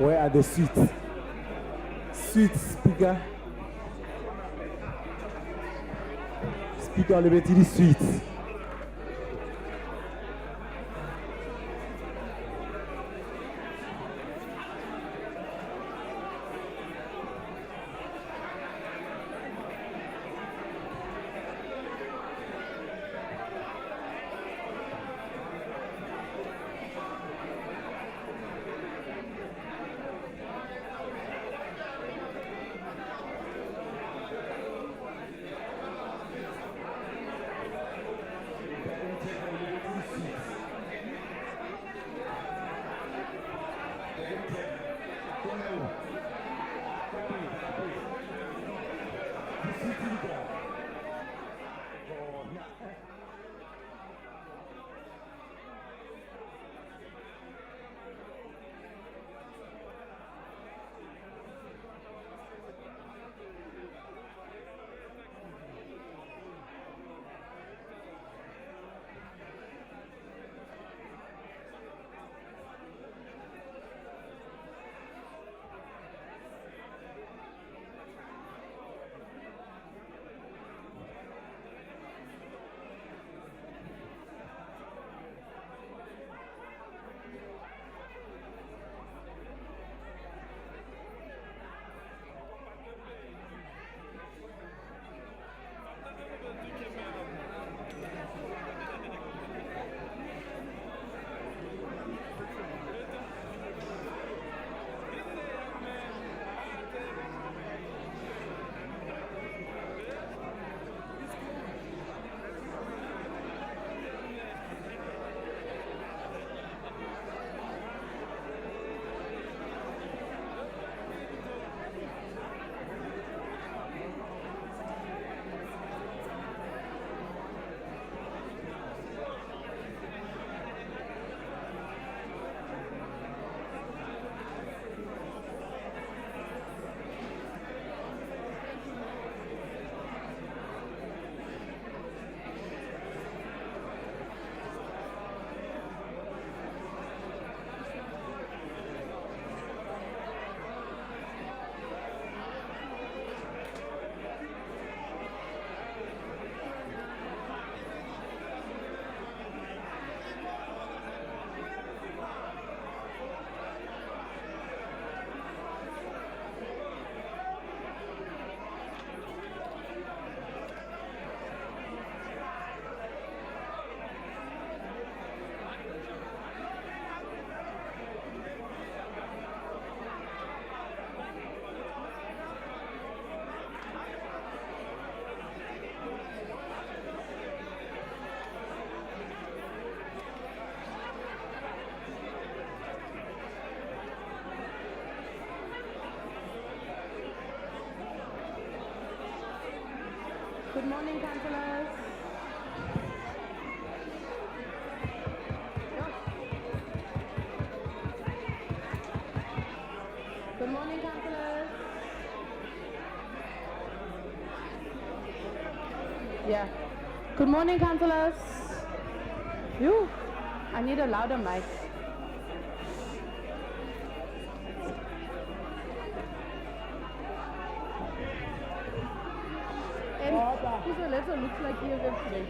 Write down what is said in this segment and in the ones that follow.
Where are the seats? Seats, Speaker. Speaker, on the seats. Good morning, councillors. Good morning, councillors. Yeah. Good morning, councillors. You, I need a louder mic. This one also looks like you have place.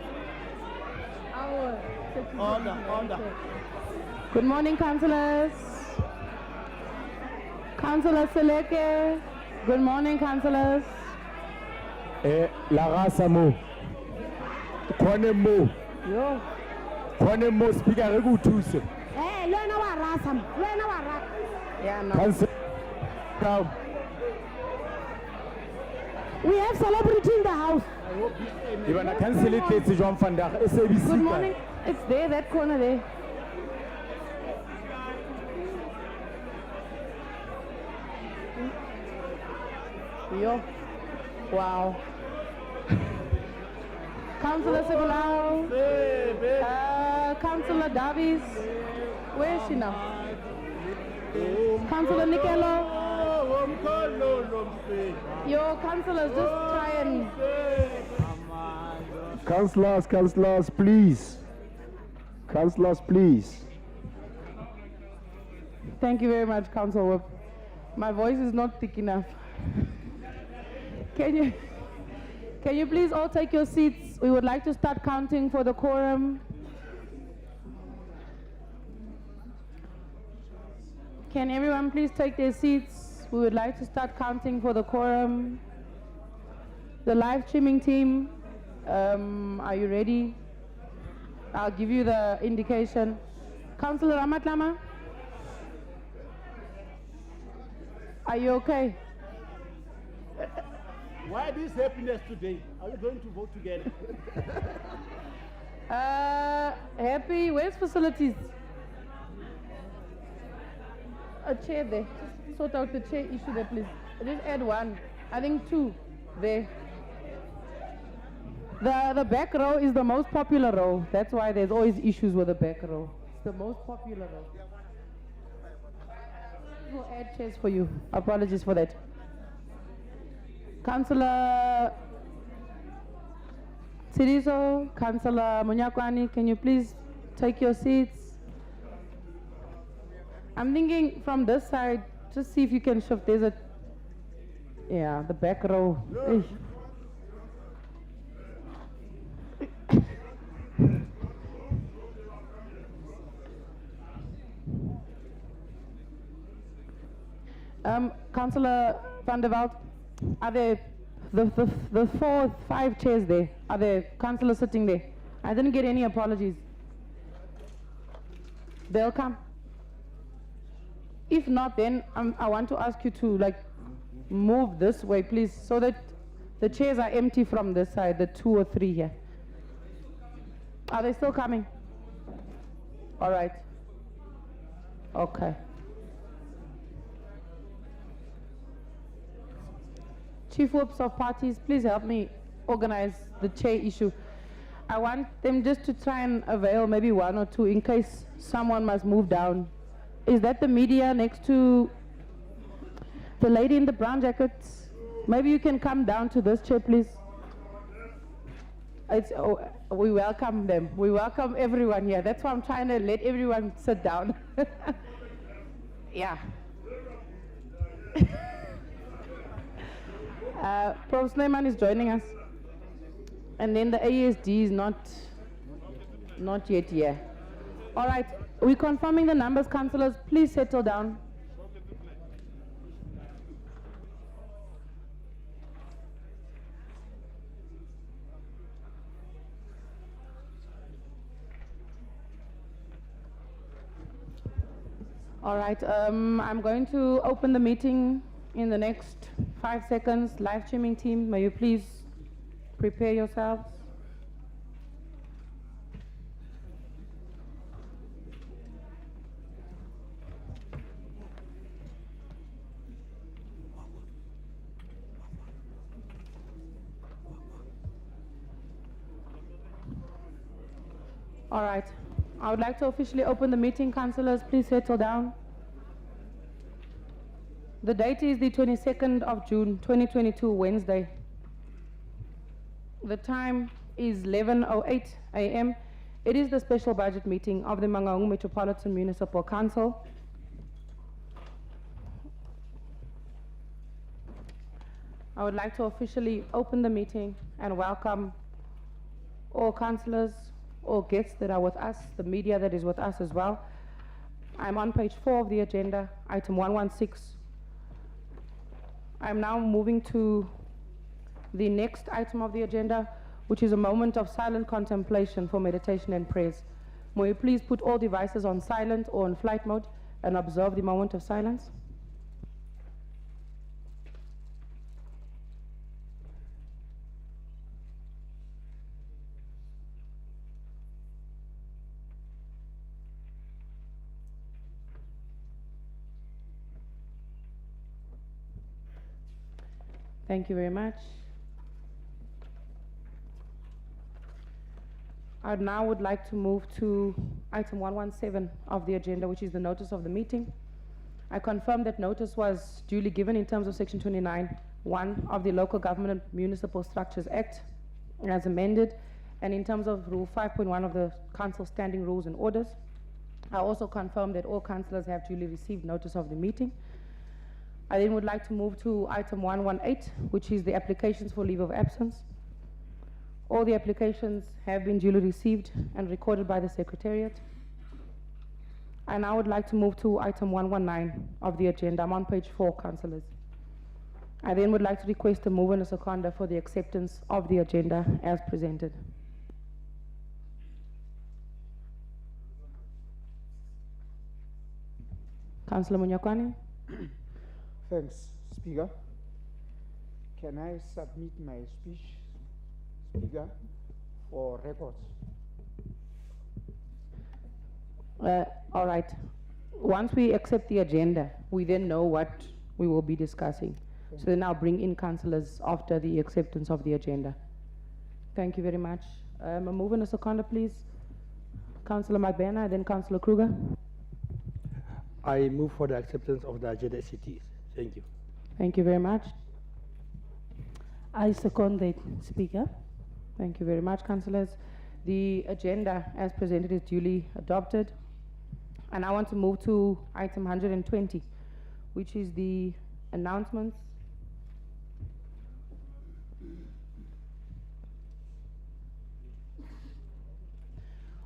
Good morning, councillors. Councillor Seleke. Good morning, councillors. La race mo. Kone mo. Yo. Kone mo speaker re go thuse. Lena wa rasa. Lena wa rasa. Yeah, no. Now. We have celebrity in the house. Even I cancel it, it's John van der SABC. Good morning. It's there, that corner there. Yo. Wow. Councillor Sibulau. Councillor Davies. Where is she now? Councillor Nikelo. Yo, councillors, just try and... Councillors, please. Councillors, please. Thank you very much, Council Whip. My voice is not thick enough. Can you please all take your seats? We would like to start counting for the quorum. Can everyone please take their seats? We would like to start counting for the quorum. The live streaming team, are you ready? I'll give you the indication. Councillor Ramatlama, are you okay? Why this happiness today? Are we going to vote together? Happy, where's facilities? A chair there. Just sort out the chair issue there, please. Just add one. I think two there. The back row is the most popular row. That's why there's always issues with the back row. It's the most popular row. We'll add chairs for you. Apologies for that. Councillor Siriso, Councillor Munyakwani, can you please take your seats? I'm thinking from this side, just see if you can shift. There's a, yeah, the back row. No. Councillor van der Walt, are there the 4, 5 chairs there? Are there councillors sitting there? I didn't get any apologies. They'll come. If not, then I want to ask you to move this way, please, so that the chairs are empty from this side, the 2 or 3 here. Are they still coming? All right. Okay. Chief whips of parties, please help me organize the chair issue. I want them just to try and avail maybe 1 or 2 in case someone must move down. Is that the media next to the lady in the brown jacket? Maybe you can come down to this chair, please. We welcome them. We welcome everyone here. That's why I'm trying to let everyone sit down. Yeah. Prof. Snyman is joining us. And then the ASD is not yet here. All right, we're confirming the numbers, councillors. Please settle down. All right, I'm going to open the meeting in the next 5 seconds. Live streaming team, may you please prepare yourselves. All right, I would like to officially open the meeting. Councillors, please settle down. The date is the 22nd of June, 2022, Wednesday. The time is 11:08 a.m. It is the special budget meeting of the Mangaung Metropolitan Municipal Council. I would like to officially open the meeting and welcome all councillors, all guests that are with us, the media that is with us as well. I'm on page 4 of the agenda, item 116. I'm now moving to the next item of the agenda, which is a moment of silent contemplation for meditation and prayers. May you please put all devices on silent or on flight mode and observe the moment of silence. Thank you very much. I now would like to move to item 117 of the agenda, which is the notice of the meeting. I confirm that notice was duly given in terms of section 29(1) of the Local Government Municipal Structures Act as amended, and in terms of rule 5.1 of the Council Standing Rules and Orders. I also confirm that all councillors have duly received notice of the meeting. I then would like to move to item 118, which is the applications for leave of absence. All the applications have been duly received and recorded by the Secretariat. I now would like to move to item 119 of the agenda. I'm on page 4, councillors. I then would like to request a mover and a seconder for the acceptance of the agenda as presented. Councillor Munyakwani. Thanks, Speaker. Can I submit my speech, Speaker, for records? All right. Once we accept the agenda, we then know what we will be discussing. So then I'll bring in councillors after the acceptance of the agenda. Thank you very much. A mover and a seconder, please. Councillor Magbena, then Councillor Kruger. I move for the acceptance of the agenda as it is. Thank you. Thank you very much. I second that, Speaker. Thank you very much, councillors. The agenda as presented is duly adopted. And I want to move to item 120, which is the announcements.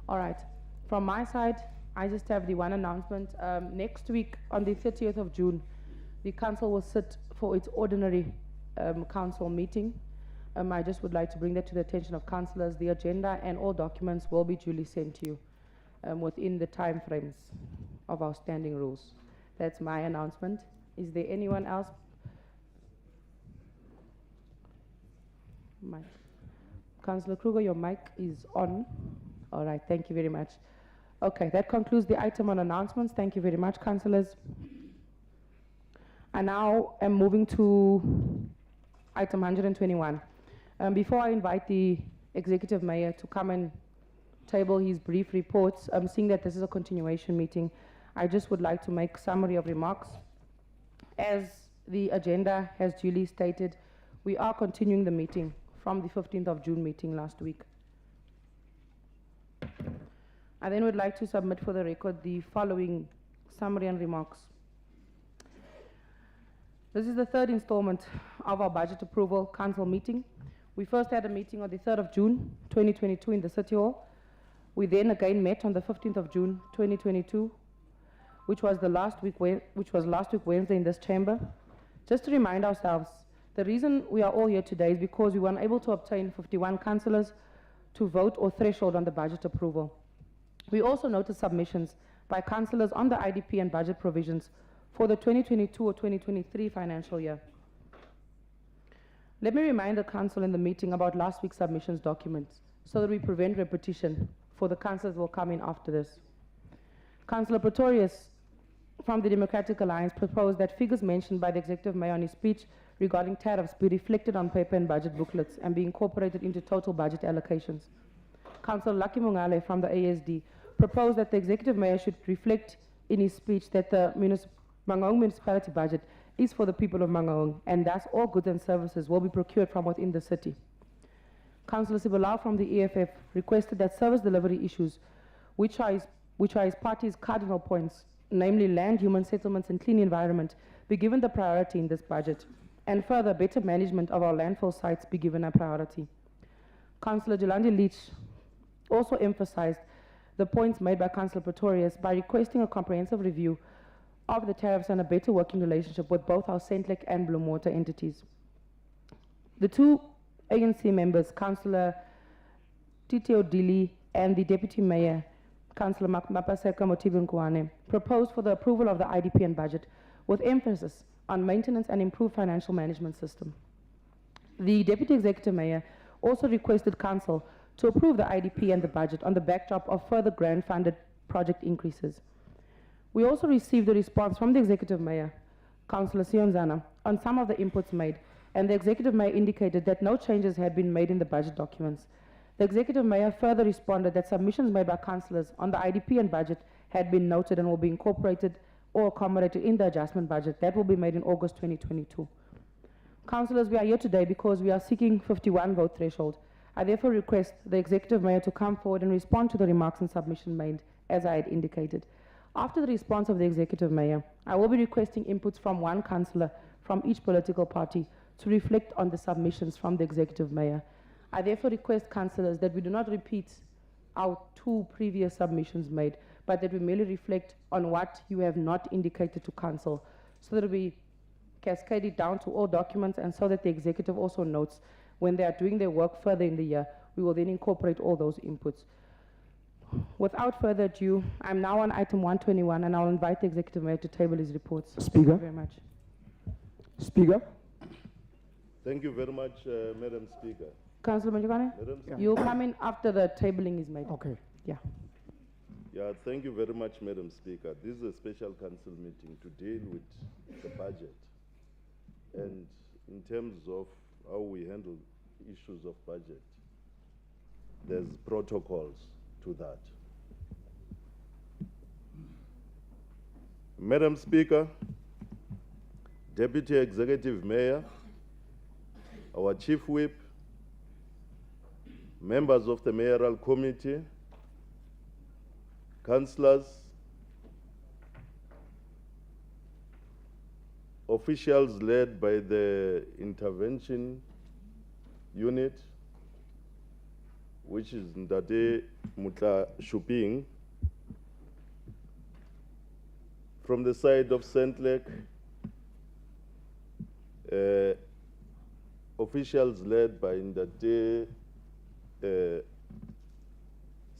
All right. From my side, I just have the one announcement. Next week, on the 30th of June, the council will sit for its ordinary council meeting. I just would like to bring that to the attention of councillors. The agenda and all documents will be duly sent to you within the time frames of our standing rules. That's my announcement. Is there anyone else? Mic. Councillor Kruger, your mic is on. All right, thank you very much. Okay, that concludes the item on announcements. Thank you very much, councillors. I now am moving to item 121. Before I invite the Executive Mayor to come and table his brief reports, seeing that this is a continuation meeting, I just would like to make summary of remarks. As the agenda has duly stated, we are continuing the meeting from the 15th of June meeting last week. I then would like to submit for the record the following summary and remarks. This is the third installment of our budget approval council meeting. We first had a meeting on the 3rd of June 2022 in the City Hall. We then again met on the 15th of June 2022, which was last week Wednesday in this chamber. Just to remind ourselves, the reason we are all here today is because we were unable to obtain 51 councillors to vote or threshold on the budget approval. We also noted submissions by councillors on the IDP and budget provisions for the 2022 or 2023 financial year. Let me remind the council in the meeting about last week's submissions documents so that we prevent repetition for the councillors who will come in after this. Councillor Pretorius from the Democratic Alliance proposed that figures mentioned by the Executive Mayor in his speech regarding tariffs be reflected on paper and budget booklets and be incorporated into total budget allocations. Councillor Lucky Mungale from the ASD proposed that the Executive Mayor should reflect in his speech that the Mangaung Municipality budget is for the people of Mangaung, and thus all goods and services will be procured from within the city. Councillor Sibalau from the EFF requested that service delivery issues, which are his party's cardinal points, namely land, human settlements, and clean environment, be given the priority in this budget, and further, better management of our landfill sites be given a priority. Councillor Jolandi Leach also emphasized the points made by Councillor Pretorius by requesting a comprehensive review of the tariffs and a better working relationship with both our Centlec and Bloem Water entities. The two ANC members, Councillor Titio Dili and the Deputy Mayor, Councillor Mapaseka Motibi-Nkwane, proposed for the approval of the IDP and budget with emphasis on maintenance and improved financial management system. The Deputy Executive Mayor also requested Council to approve the IDP and the budget on the backdrop of further grant-funded project increases. We also received a response from the Executive Mayor, Councillor Sionzana, on some of the inputs made, and the Executive Mayor indicated that no changes had been made in the budget documents. The Executive Mayor further responded that submissions made by councillors on the IDP and budget had been noted and will be incorporated or accommodated in the adjustment budget that will be made in August 2022. Councillors, we are here today because we are seeking 51 vote threshold. I therefore request the Executive Mayor to come forward and respond to the remarks and submission made, as I had indicated. After the response of the Executive Mayor, I will be requesting inputs from one councillor from each political party to reflect on the submissions from the Executive Mayor. I therefore request councillors that we do not repeat our 2 previous submissions made, but that we merely reflect on what you have not indicated to council, so that we cascade it down to all documents, and so that the executive also notes when they are doing their work further in the year, we will then incorporate all those inputs. Without further ado, I'm now on item 121, and I'll invite the Executive Mayor to table his reports. Thank Speaker. you very much. Speaker. Thank you very much, Madam Speaker. Councillor Manjukane, Madam Speaker. you'll come in after the tabling is made. Okay. Yeah. Yeah, thank you very much, Madam Speaker. This is a special council meeting to deal with the budget. And in terms of how we handle issues of budget, there's protocols to that. Madam Speaker, Deputy Executive Mayor, our Chief Whip, members of the Mayoral Committee, councillors, officials led by the intervention unit, which is Ndade Mutla Shuping, from the side of St. Lake, officials led by Ndade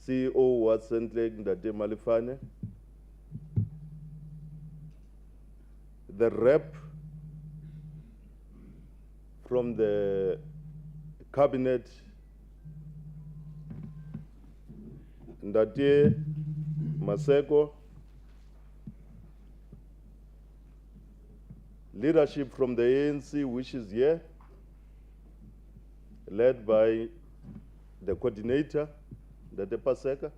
CEO was St. Lake Ndade Malifane, the rep from the cabinet Ndade Maseko, leadership from the ANC, which is here, led by the coordinator, Ndade Paseka,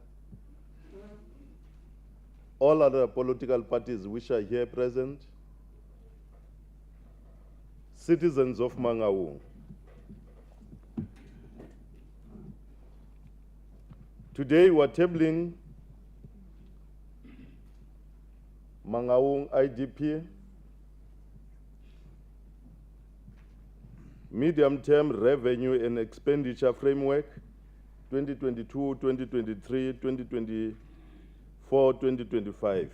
all other political parties which are here present, citizens of Mangaung. Today we are tabling Mangaung IDP, medium-term revenue and expenditure framework, 2022, 2023, 2024, 2025.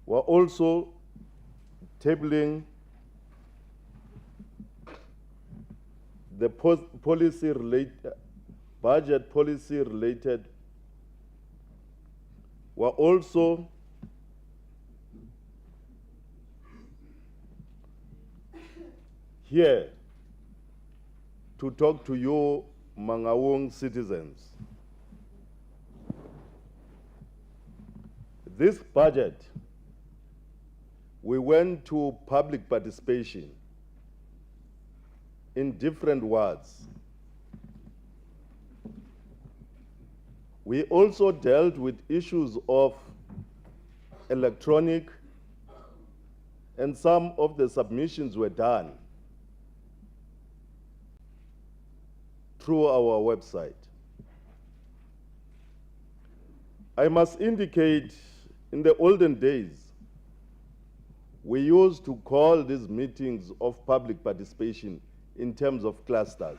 We're also tabling the budget policy related. We're also here to talk to you, Mangaung citizens. This budget, we went to public participation in different wards. We also dealt with issues of electronic, and some of the submissions were done through our website. I must indicate, in the olden days, we used to call these meetings of public participation in terms of clusters.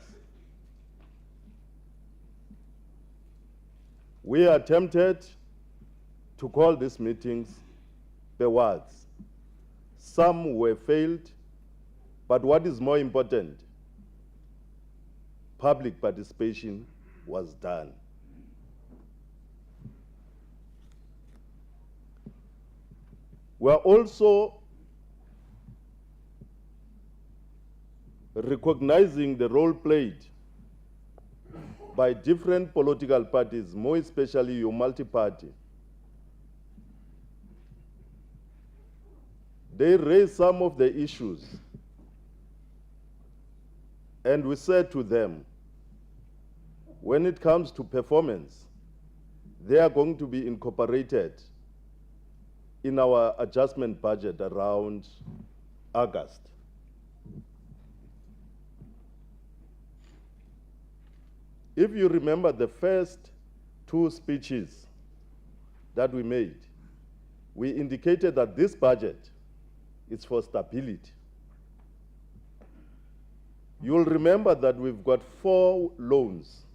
We attempted to call these meetings the wards. Some were failed, but what is more important, public participation was done. We are also recognizing the role played by different political parties, more especially your multi-party. They raised some of the issues, and we said to them, when it comes to performance, they are going to be incorporated in our adjustment budget around August. If you remember, the first two speeches that we made, we indicated that this budget is for stability. You'll remember that we've got 4 loans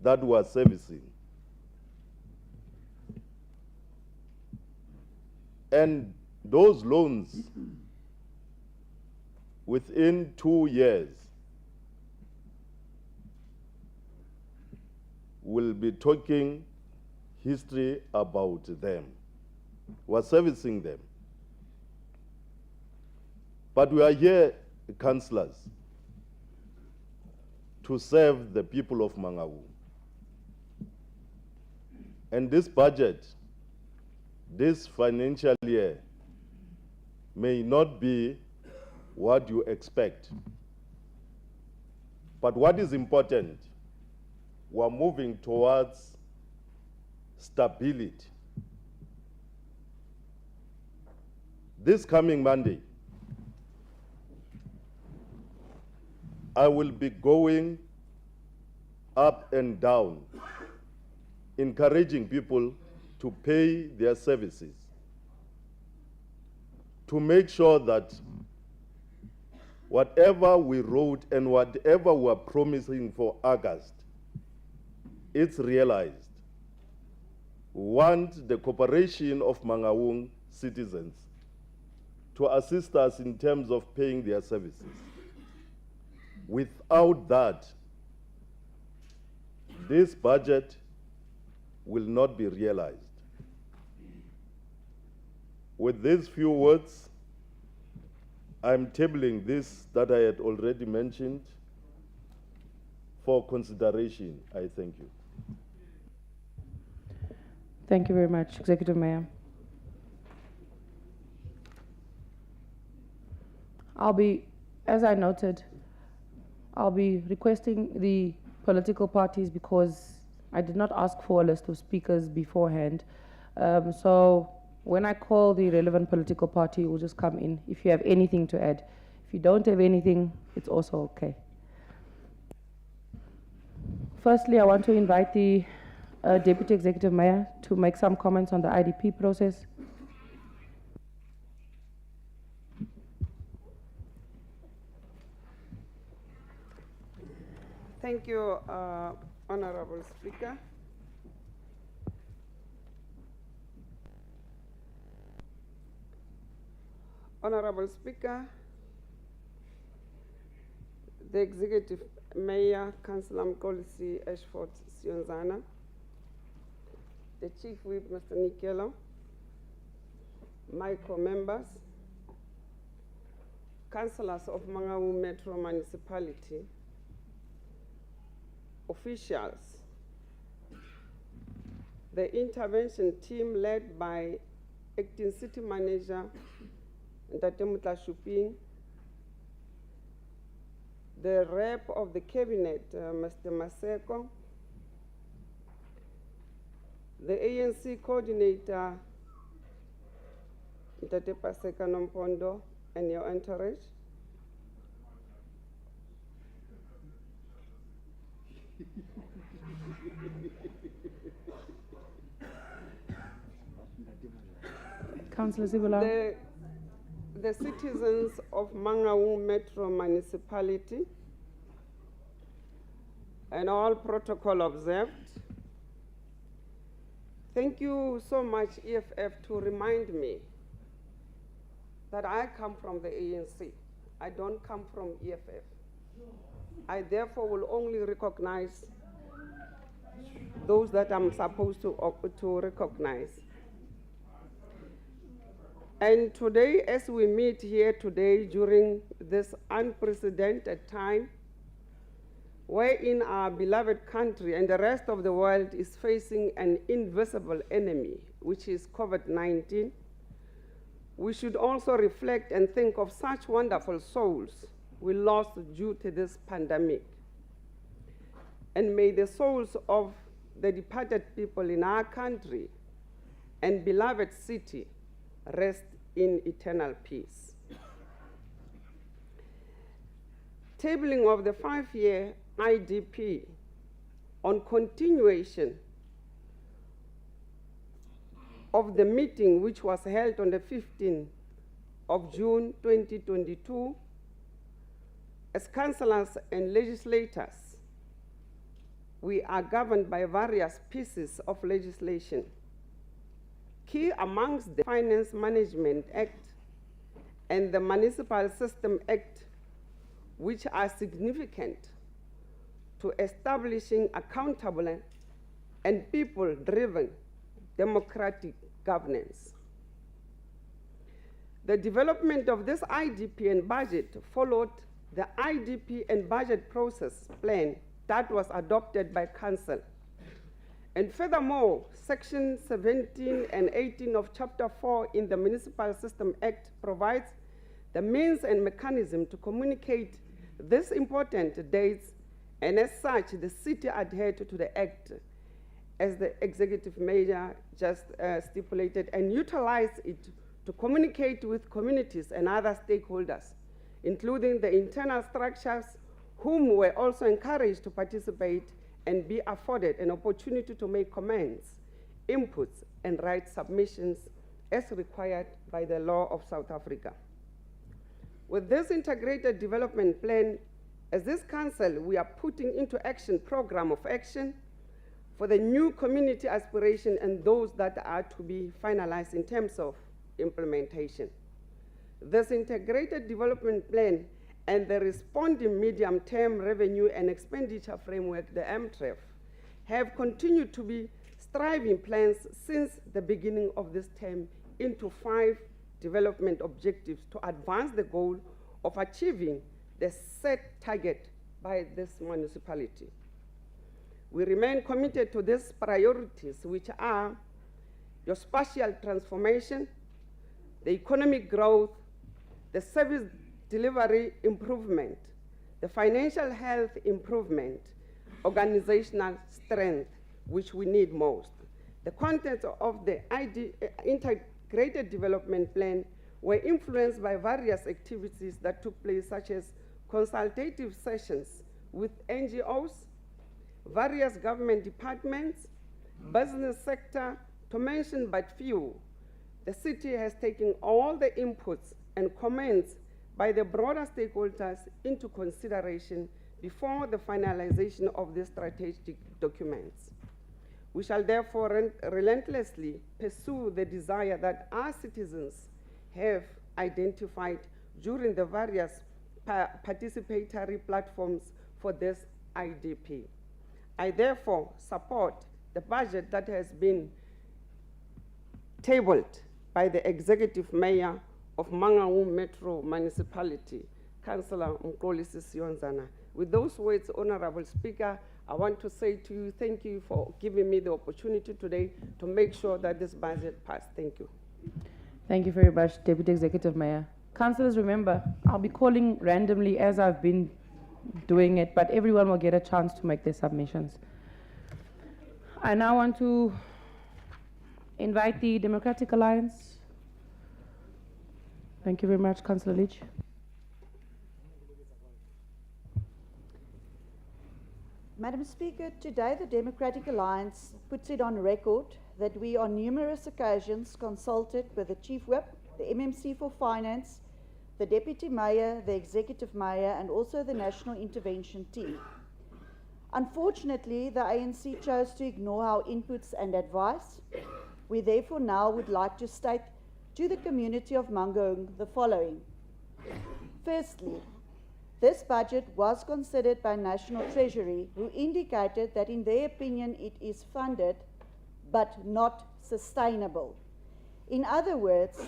that we are servicing. And those loans, within 2 years, will be talking history about them. We're servicing them. But we are here, councillors, to serve the people of Mangaung. And this budget, this financial year, may not be what you expect. But what is important, we're moving towards stability. This coming Monday, I will be going up and down, encouraging people to pay their services, to make sure that whatever we wrote and whatever we're promising for August, it's realized. We want the cooperation of Mangaung citizens to assist us in terms of paying their services. Without that, this budget will not be realized. With these few words, I'm tabling this that I had already mentioned for consideration. I thank you. Thank you very much, Executive Mayor. As I noted, I'll be requesting the political parties because I did not ask for a list of speakers beforehand. So when I call the relevant political party, it will just come in if you have anything to add. If you don't have anything, it's also okay. Firstly, I want to invite the Deputy Executive Mayor to make some comments on the IDP process. Thank you, Honorable Speaker. Honorable Speaker, the Executive Mayor, Councillor Mkolisi Ashford Sionzana, the Chief Whip, Mr. Nikelo, my co-members, councillors of Mangaung Metro Municipality, officials, the intervention team led by Acting City Manager Ntate Mutla Shuping, the rep of the cabinet, Mr. Maseko, the ANC coordinator, Ntate Paseka Nompondo, and your entourage, Councillor Zibula. The citizens of Mangaung Metro Municipality, and all protocol observed. Thank you so much, EFF, to remind me that I come from the ANC. I don't come from EFF. I therefore will only recognize those that I'm supposed to recognize. And today, as we meet here today during this unprecedented time, wherein our beloved country and the rest of the world is facing an invisible enemy, which is COVID-19, we should also reflect and think of such wonderful souls we lost due to this pandemic. And may the souls of the departed people in our country and beloved city rest in eternal peace. Tabling of the 5-year IDP on continuation of the meeting which was held on the 15th of June 2022, as councillors and legislators, we are governed by various pieces of legislation. Key amongst the Finance Management Act and the Municipal System Act, which are significant to establishing accountable and people-driven democratic governance. The development of this IDP and budget followed the IDP and budget process plan that was adopted by Council. And furthermore, Section 17 and 18 of Chapter 4 in the Municipal System Act provides the means and mechanism to communicate these important dates, and as such, the city adhered to the Act as the executive mayor just stipulated, and utilized it to communicate with communities and other stakeholders, including the internal structures, whom were also encouraged to participate and be afforded an opportunity to make comments, inputs, and write submissions as required by the law of South Africa. With this integrated development plan, as this council, we are putting into action program of action for the new community aspiration and those that are to be finalized in terms of implementation. This integrated development plan and the responding medium-term revenue and expenditure framework, the MTREF, have continued to be striving plans since the beginning of this term into 5 development objectives to advance the goal of achieving the set target by this municipality. We remain committed to these priorities, which are your spatial transformation, the economic growth, the service delivery improvement, the financial health improvement, organizational strength, which we need most. The contents of the integrated development plan were influenced by various activities that took place, such as consultative sessions with NGOs, various government departments, business sector, to mention but few. The city has taken all the inputs and comments by the broader stakeholders into consideration before the finalization of the strategic documents. We shall therefore relentlessly pursue the desire that our citizens have identified during the various participatory platforms for this IDP. I therefore support the budget that has been tabled by the Executive Mayor of Mangaung Metro Municipality, Councillor Mkolisi Sionzana. With those words, Honorable Speaker, I want to say to you, thank you for giving me the opportunity today to make sure that this budget passed. Thank you. Thank you very much, Deputy Executive Mayor. Councillors, remember, I'll be calling randomly as I've been doing it, but everyone will get a chance to make their submissions. I now want to invite the Democratic Alliance. Thank you very much, Councillor Leach. Madam Speaker, today the Democratic Alliance puts it on record that we on numerous occasions consulted with the Chief Whip, the MMC for Finance, the Deputy Mayor, the Executive Mayor, and also the National Intervention Team. Unfortunately, the ANC chose to ignore our inputs and advice. We therefore now would like to state to the community of Mangaung the following. Firstly, this budget was considered by National Treasury, who indicated that in their opinion it is funded but not sustainable. In other words,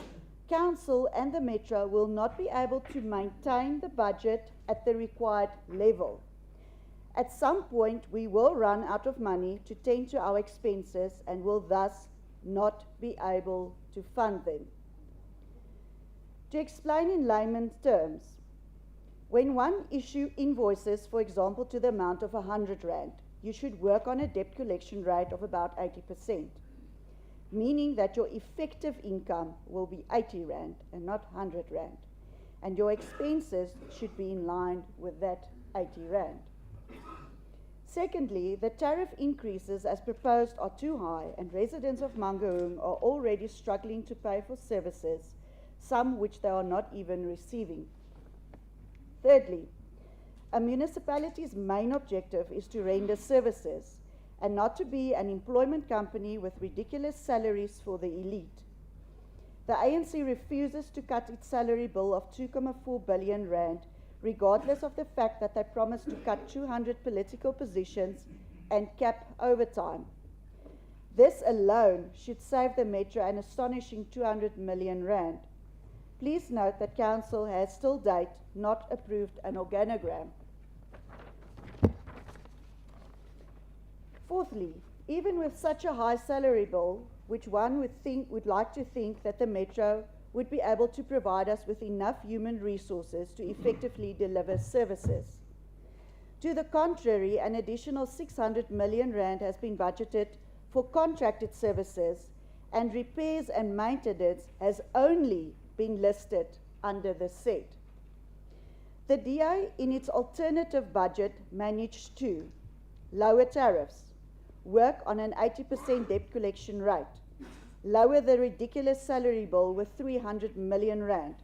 Council and the Metro will not be able to maintain the budget at the required level. At some point, we will run out of money to tend to our expenses and will thus not be able to fund them. To explain in layman's terms, when one issue invoices, for example, to the amount of 100 Rand, you should work on a debt collection rate of about 80%, meaning that your effective income will be 80 Rand and not 100 Rand, and your expenses should be in line with that 80 Rand. Secondly, the tariff increases as proposed are too high, and residents of Mangaung are already struggling to pay for services, some which they are not even receiving. Thirdly, a municipality's main objective is to render services and not to be an employment company with ridiculous salaries for the elite. The ANC refuses to cut its salary bill of 2.4 billion rand, regardless of the fact that they promised to cut 200 political positions and cap overtime. This alone should save the Metro an astonishing 200 million rand. Please note that Council has till date not approved an organogram. Fourthly, even with such a high salary bill, which one would like to think that the Metro would be able to provide us with enough human resources to effectively deliver services. To the contrary, an additional 600 million rand has been budgeted for contracted services, and repairs and maintenance has only been listed under the said. The DA in its alternative budget managed to lower tariffs, work on an 80% debt collection rate, lower the ridiculous salary bill with 300 million rand,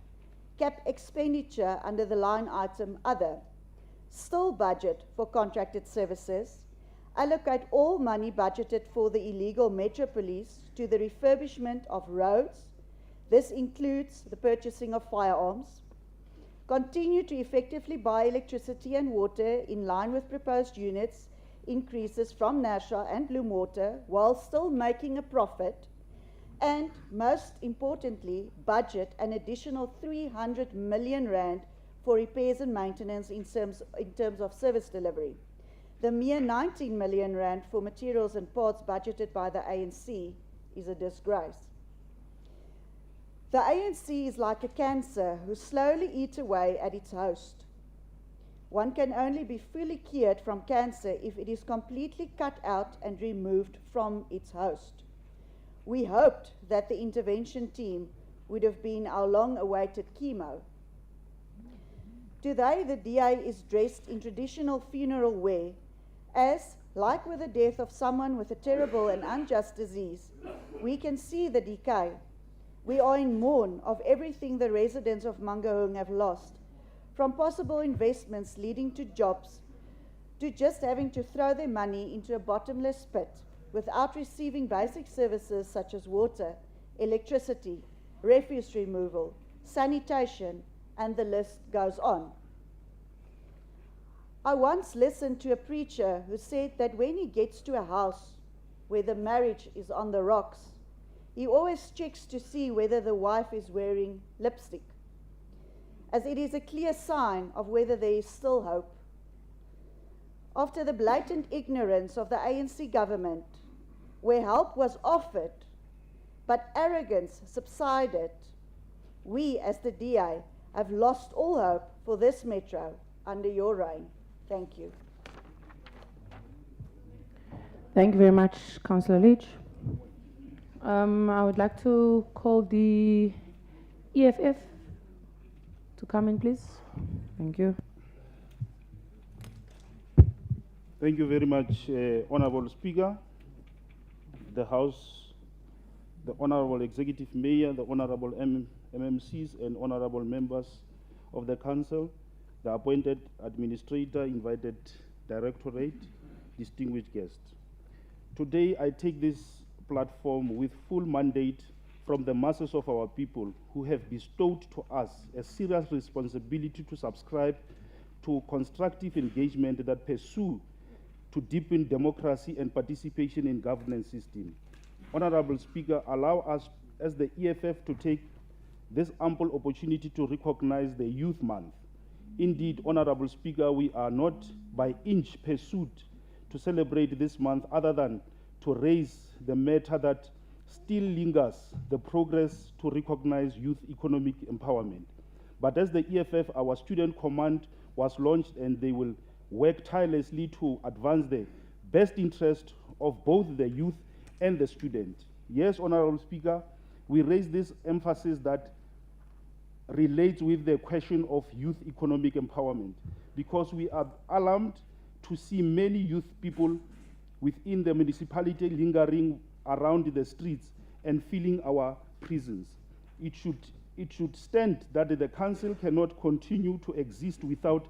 cap expenditure under the line item Other, still budget for contracted services, allocate all money budgeted for the illegal Metro Police to the refurbishment of roads. This includes the purchasing of firearms, continue to effectively buy electricity and water in line with proposed units increases from Nasha and Bloem Water while still making a profit, and most importantly, budget an additional 300 million rand for repairs and maintenance in terms of service delivery. The mere 19 million rand for materials and parts budgeted by the ANC is a disgrace. The ANC is like a cancer who slowly eats away at its host. One can only be fully cured from cancer if it is completely cut out and removed from its host. We hoped that the intervention team would have been our long-awaited chemo. Today, the DA is dressed in traditional funeral wear, as, like with the death of someone with a terrible and unjust disease, we can see the decay. We are in mourn of everything the residents of Mangaung have lost, from possible investments leading to jobs, to just having to throw their money into a bottomless pit without receiving basic services such as water, electricity, refuse removal, sanitation, and the list goes on. I once listened to a preacher who said that when he gets to a house where the marriage is on the rocks, he always checks to see whether the wife is wearing lipstick, as it is a clear sign of whether there is still hope. After the blatant ignorance of the ANC government, where help was offered, but arrogance subsided, we as the DA have lost all hope for this Metro under your reign. Thank you. Thank you very much, Councillor Leach. I would like to call the EFF to come in, please. Thank you. Thank you very much, Honorable Speaker, the House, the Honorable Executive Mayor, the Honorable MMCs, and Honorable members of the Council, the appointed administrator, invited directorate, distinguished guests. Today, I take this platform with full mandate from the masses of our people who have bestowed to us a serious responsibility to subscribe to constructive engagement that pursue to deepen democracy and participation in governance system. Honorable Speaker, allow us as the EFF to take this ample opportunity to recognize the Youth Month. Indeed, Honorable Speaker, we are not by inch pursued to celebrate this month other than to raise the matter that still lingers, the progress to recognize youth economic empowerment. But as the EFF, our student command was launched, and they will work tirelessly to advance the best interest of both the youth and the student. Yes, Honorable Speaker, we raise this emphasis that relates with the question of youth economic empowerment, because we are alarmed to see many youth people within the municipality lingering around the streets and filling our prisons. It should stand that the council cannot continue to exist without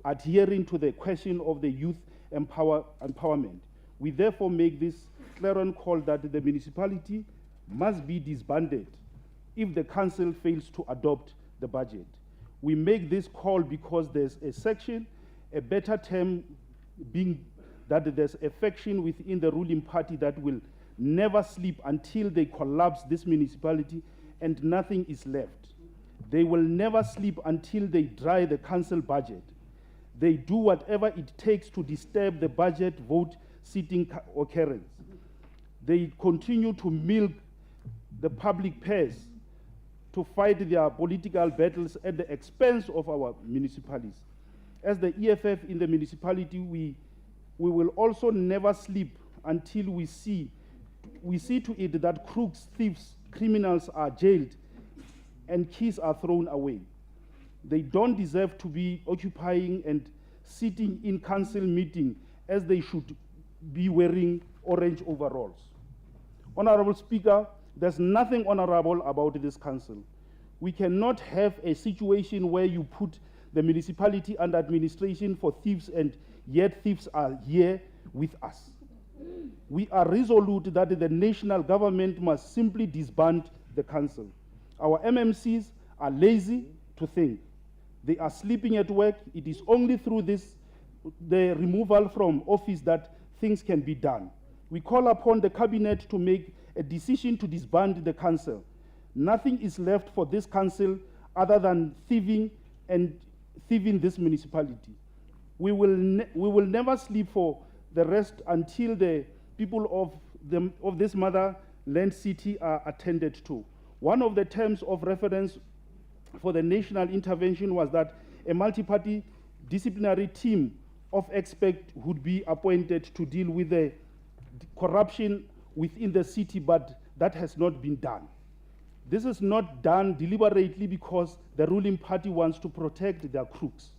adhering to the question of the youth empowerment. We therefore make this clarion call that the municipality must be disbanded if the council fails to adopt the budget. We make this call because there's a section, a better term being that there's a faction within the ruling party that will never sleep until they collapse this municipality and nothing is left. They will never sleep until they dry the council budget. They do whatever it takes to disturb the budget vote sitting occurrence. They continue to milk the public purse to fight their political battles at the expense of our municipalities. As the EFF in the municipality, we will also never sleep until we see to it that crooks, thieves, criminals are jailed and keys are thrown away. They don't deserve to be occupying and sitting in council meeting as they should be wearing orange overalls. Honorable Speaker, there's nothing honorable about this council. We cannot have a situation where you put the municipality under administration for thieves and yet thieves are here with us. We are resolute that the national government must simply disband the council. Our MMCs are lazy to think. They are sleeping at work. It is only through the removal from office that things can be done. We call upon the cabinet to make a decision to disband the council. Nothing is left for this council other than thieving this municipality. We will never sleep for the rest until the people of this motherland city are attended to. One of the terms of reference for the national intervention was that a multi-party disciplinary team of experts would be appointed to deal with the corruption within the city, but that has not been done. This is not done deliberately because the ruling party wants to protect their crooks.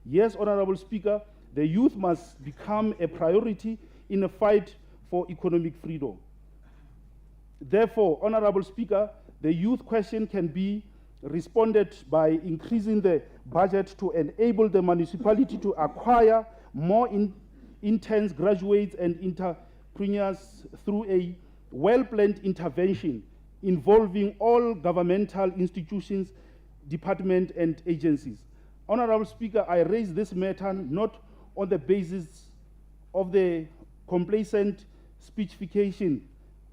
Yes, Honorable Speaker, the youth must become a priority in a fight for economic freedom. Therefore, Honorable Speaker, the youth question can be responded by increasing the budget to enable the municipality to acquire more interns, graduates, and entrepreneurs through a well-planned intervention involving all governmental institutions, departments, and agencies. Honorable Speaker, I raise this matter not on the basis of the complacent speechification,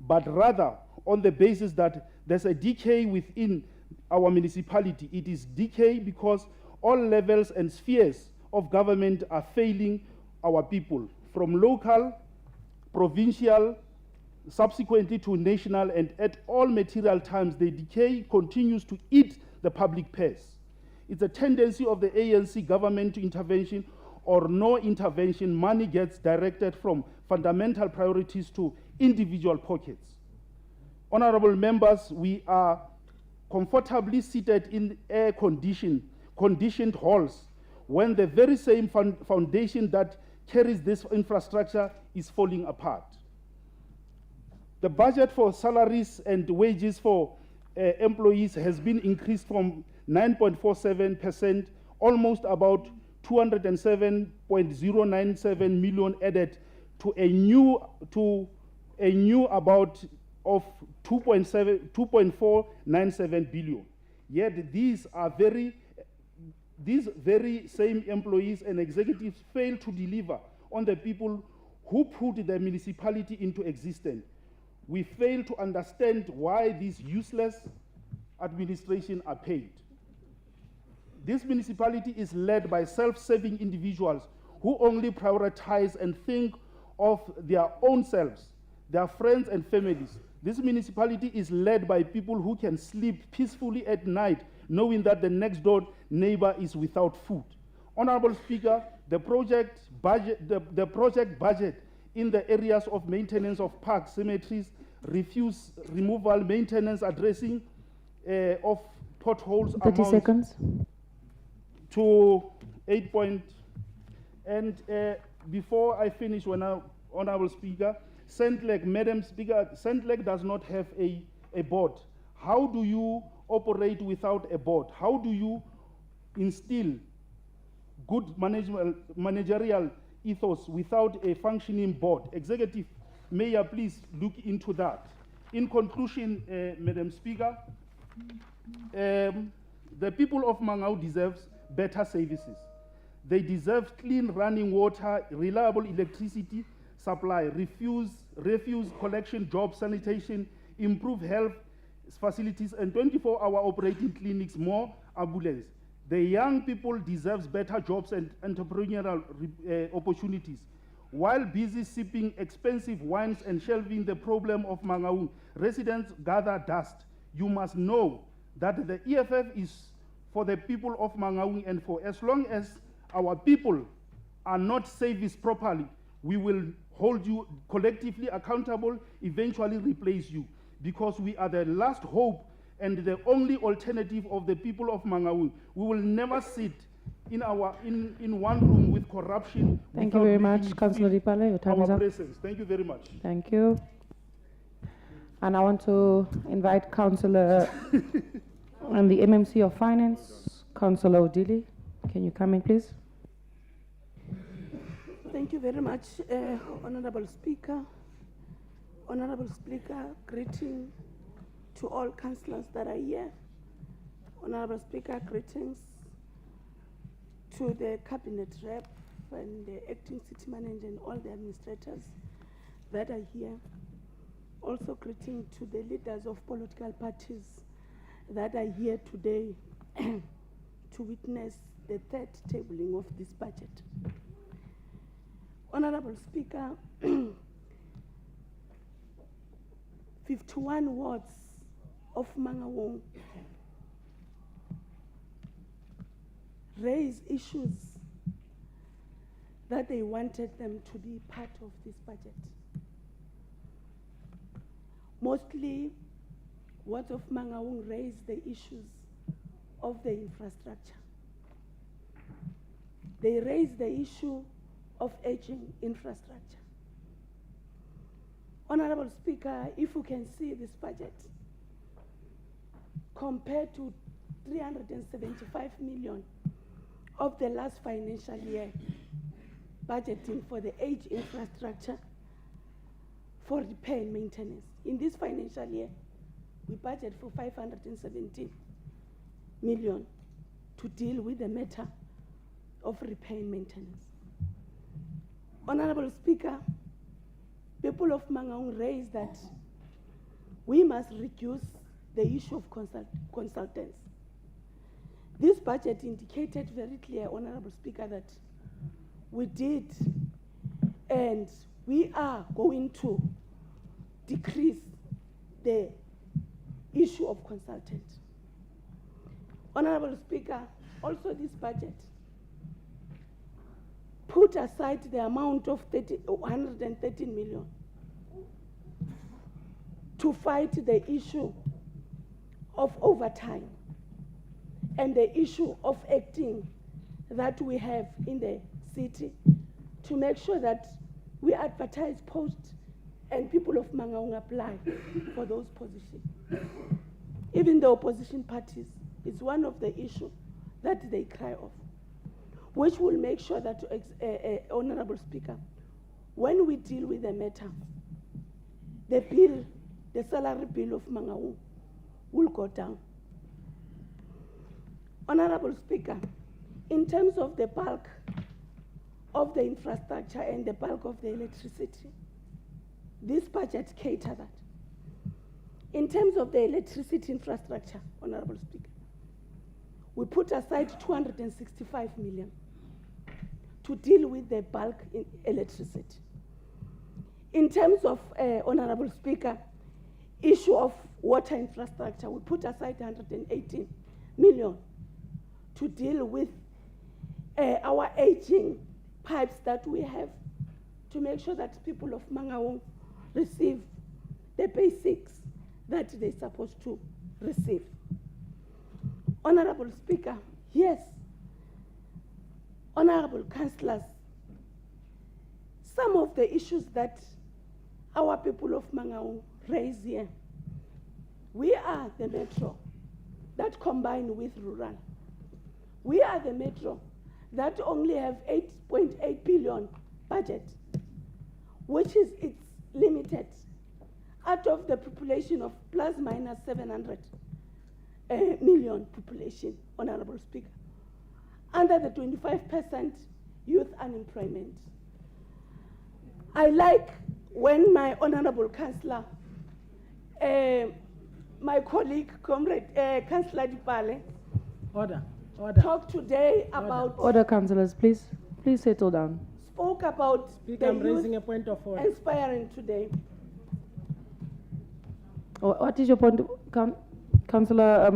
but rather on the basis that there's a decay within our municipality. It is decay because all levels and spheres of government are failing our people, from local, provincial, subsequently to national, and at all material times, the decay continues to eat the public purse. It's a tendency of the ANC government to intervention or no intervention. Money gets directed from fundamental priorities to individual pockets. Honorable members, we are comfortably seated in air-conditioned halls when the very same foundation that carries this infrastructure is falling apart. The budget for salaries and wages for employees has been increased from 9.47%, almost about 207.097 million added to a new about of 2.497 billion. Yet these very same employees and executives fail to deliver on the people who put the municipality into existence. We fail to understand why these useless administration are paid. This municipality is led by self-serving individuals who only prioritize and think of their own selves, their friends and families. This municipality is led by people who can sleep peacefully at night, knowing that the next door neighbor is without food. Honorable Speaker, the project budget in the areas of maintenance of parks, cemeteries, refuse removal, maintenance, addressing of potholes 30 seconds. to 8 point, and before I finish, Honorable Speaker, Madam Speaker, Sentlek does not have a board. How do you operate without a board? How do you instill good managerial ethos without a functioning board? Executive Mayor, please look into that. In conclusion, Madam Speaker, the people of Mangaung deserve better services. They deserve clean running water, reliable electricity supply, refuse collection, job sanitation, improve health facilities, and 24-hour operating clinics, more ambulance. The young people deserve better jobs and entrepreneurial opportunities. While busy sipping expensive wines and shelving the problem of Mangaung, residents gather dust. You must know that the EFF is for the people of Mangaung, and for as long as our people are not serviced properly, we will hold you collectively accountable, eventually replace you, because we are the last hope and the only alternative of the people of Mangaung. We will never sit in one room with corruption. Thank you very much, Councillor Dipale. Your time is Our up. presence. Thank you very much. Thank you. And I want to invite Councillor and the MMC of Finance, Councillor Odili. Can you come in, please? Thank you very much, Honorable Speaker. Honorable Speaker, greeting to all councillors that are here. Honorable Speaker, greetings to the Cabinet Rep and the Acting City Manager and all the administrators that are here. Also greeting to the leaders of political parties that are here today to witness the third tabling of this budget. Honorable Speaker, 51 wards of Mangaung raise issues that they wanted them to be part of this budget. Mostly, wards of Mangaung raise the issues of the infrastructure. They raise the issue of aging infrastructure. Honorable Speaker, if you can see this budget, compared to 375 million of the last financial year, budgeting for the age infrastructure for repair and maintenance. In this financial year, we budget for 517 million to deal with the matter of repair and maintenance. Honorable Speaker, people of Mangaung raised that we must reduce the issue of consultants. This budget indicated very clear, Honorable Speaker, that we did and we are going to decrease the issue of consultants. Honorable Speaker, also this budget put aside the amount of 113 million to fight the issue of overtime and the issue of acting that we have in the city, to make sure that we advertise posts and people of Mangaung apply for those positions. Even the opposition parties, it's one of the issues that they cry of, which will make sure that, Honorable Speaker, when we deal with the matter, the bill, the salary bill of Mangaung will go down. Honorable Speaker, in terms of the bulk of the infrastructure and the bulk of the electricity, this budget caters that. In terms of the electricity infrastructure, Honorable Speaker, we put aside 265 million to deal with the bulk in electricity. In terms of, Honorable Speaker, issue of water infrastructure, we put aside 118 million to deal with our aging pipes that we have, to make sure that people of Mangaung receive the basics that they're supposed to receive. Honorable Speaker, yes, honorable councillors, some of the issues that our people of Mangaung raise here. We are the metro that combine with rural. We are the metro that only have 8.8 billion budget, which is it's limited out of the population of plus minus 700 million population, Honorable Speaker, under the 25% youth unemployment. I like when my Honorable Councillor, my colleague, Comrade Councillor Dipale, Order. talked today about, Order, councillors, please settle down. spoke about Speaker, the I'm raising youth a point of order. inspiring today. What is your point, Councillor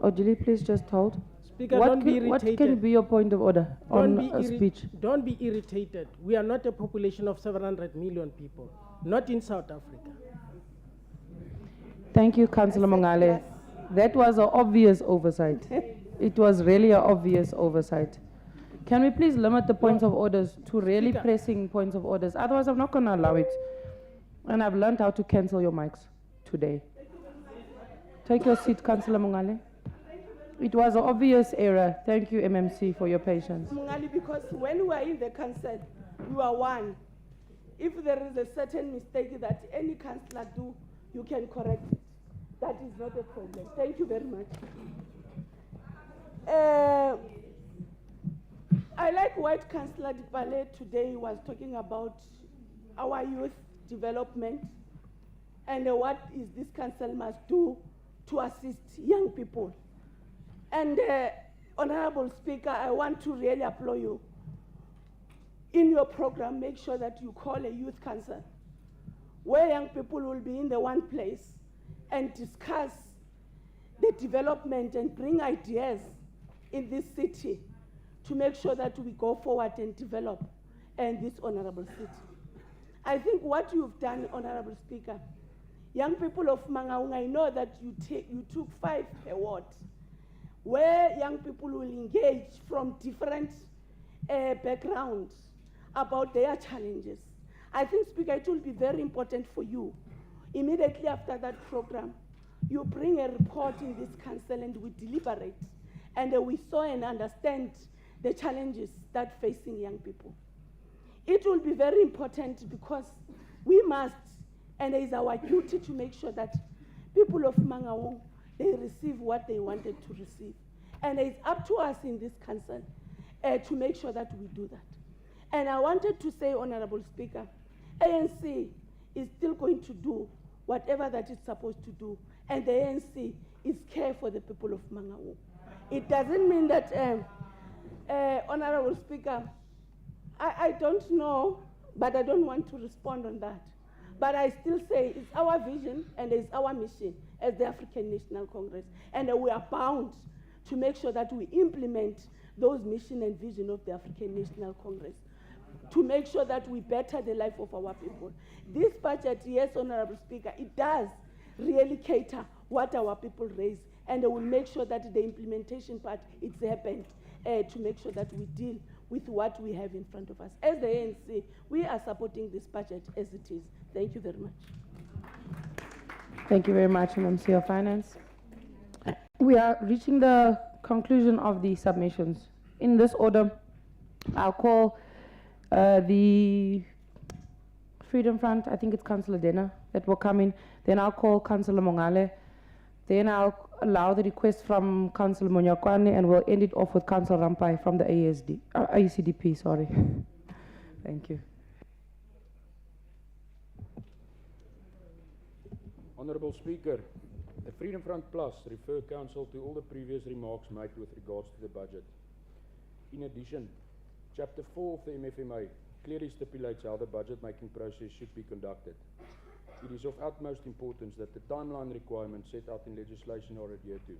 Ojili, please just hold. Speaker, don't be What irritated. can be your point of order on a speech? Don't be irritated. We are not a population of 700 million people, not in South Africa. Thank you, Councillor Mongale. That was an obvious oversight. It was really an obvious oversight. Can we please limit the points of orders to really Speaker. pressing points of orders? Otherwise, I'm not going to allow it. And I've learned how to cancel your mics today. Take your seat, Councillor Mongale. It was an obvious error. Thank you, MMC, for your patience. Mungali, because when we are in the council, you are one. If there is a certain mistake that any councillor do, you can correct it. That is not a problem. Thank you very much. I like what Councillor Dipale today was talking about our youth development and what is this council must do to assist young people. And Honorable Speaker, I want to really applaud you. In your program, make sure that you call a youth council where young people will be in the one place and discuss the development and bring ideas in this city to make sure that we go forward and develop this honorable city. I think what you've done, Honorable Speaker, young people of Mangaung, I know that you took 5 awards where young people will engage from different backgrounds about their challenges. I think, Speaker, it will be very important for you. Immediately after that program, you bring a report in this council and we deliberate and we saw and understand the challenges that facing young people. It will be very important because we must, and it is our duty to make sure that people of Mangaung, they receive what they wanted to receive. And it's up to us in this council to make sure that we do that. And I wanted to say, Honorable Speaker, ANC is still going to do whatever that it's supposed to do. And the ANC is care for the people of Mangaung. It doesn't mean that, Honorable Speaker, I don't know, but I don't want to respond on that. But I still say it's our vision and it's our mission as the African National Congress. And we are bound to make sure that we implement those mission and vision of the African National Congress to make sure that we better the life of our people. This budget, yes, Honorable Speaker, it does really cater what our people raise, and we'll make sure that the implementation part, it's happened to make sure that we deal with what we have in front of us. As the ANC, we are supporting this budget as it is. Thank you very much. Thank you very much, MMC of Finance. We are reaching the conclusion of the submissions. In this order, I'll call the Freedom Front, I think it's Councillor Dena that will come in. Then I'll call Councillor Mongale. Then I'll allow the request from Councillor Monyakwane, and we'll end it off with Councillor Rampai from the ACDP, sorry. Thank you. Honourable Speaker, the Freedom Front Plus refer Council to all the previous remarks made with regards to the budget. In addition, Chapter 4 of the MFMA clearly stipulates how the budget-making process should be conducted. It is of utmost importance that the timeline requirements set out in legislation are adhered to.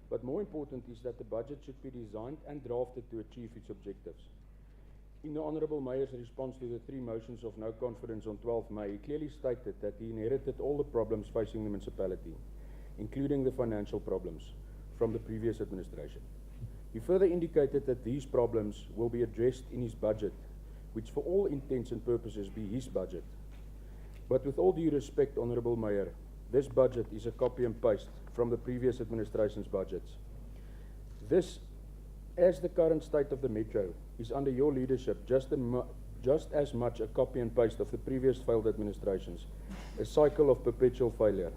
But more important is that the budget should be designed and drafted to achieve its objectives. In the Honourable Mayor's response to the 3 motions of no confidence on 12 May, he clearly stated that he inherited all the problems facing the municipality, including the financial problems, from the previous administration. He further indicated that these problems will be addressed in his budget which for all intents and purposes be his budget. But with all due respect, Honourable Mayor, this budget is a copy and paste from the previous administration's budgets. This, as the current state of the Metro, is under your leadership just as much a copy and paste of the previous failed administrations, a cycle of perpetual failure.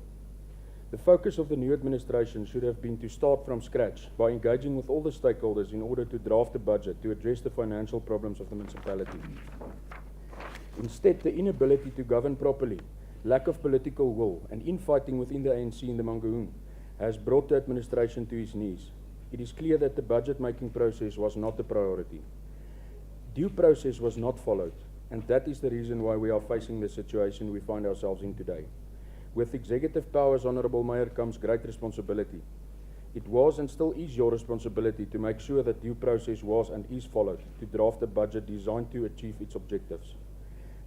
The focus of the new administration should have been to start from scratch by engaging with all the stakeholders in order to draft a budget to address the financial problems of the municipality. Instead, the inability to govern properly, lack of political will, and infighting within the ANC in the Mangaung has brought the administration to its knees. It is clear that the budget-making process was not a priority. Due process was not followed, and that is the reason why we are facing the situation we find ourselves in today. With executive powers, Honourable Mayor, comes great responsibility. It was and still is your responsibility to make sure that due process was and is followed to draft a budget designed to achieve its objectives.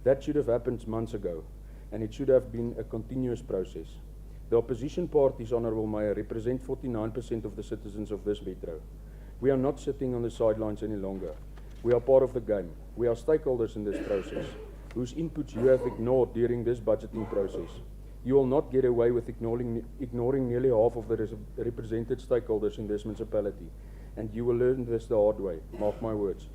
That should have happened months ago, and it should have been a continuous process. The opposition parties, Honourable Mayor, represent 49% of the citizens of this metro. We are not sitting on the sidelines any longer. We are part of the game. We are stakeholders in this process, whose inputs you have ignored during this budgeting process. You will not get away with ignoring nearly half of the represented stakeholders in this municipality, and you will learn this the hard way, mark my words.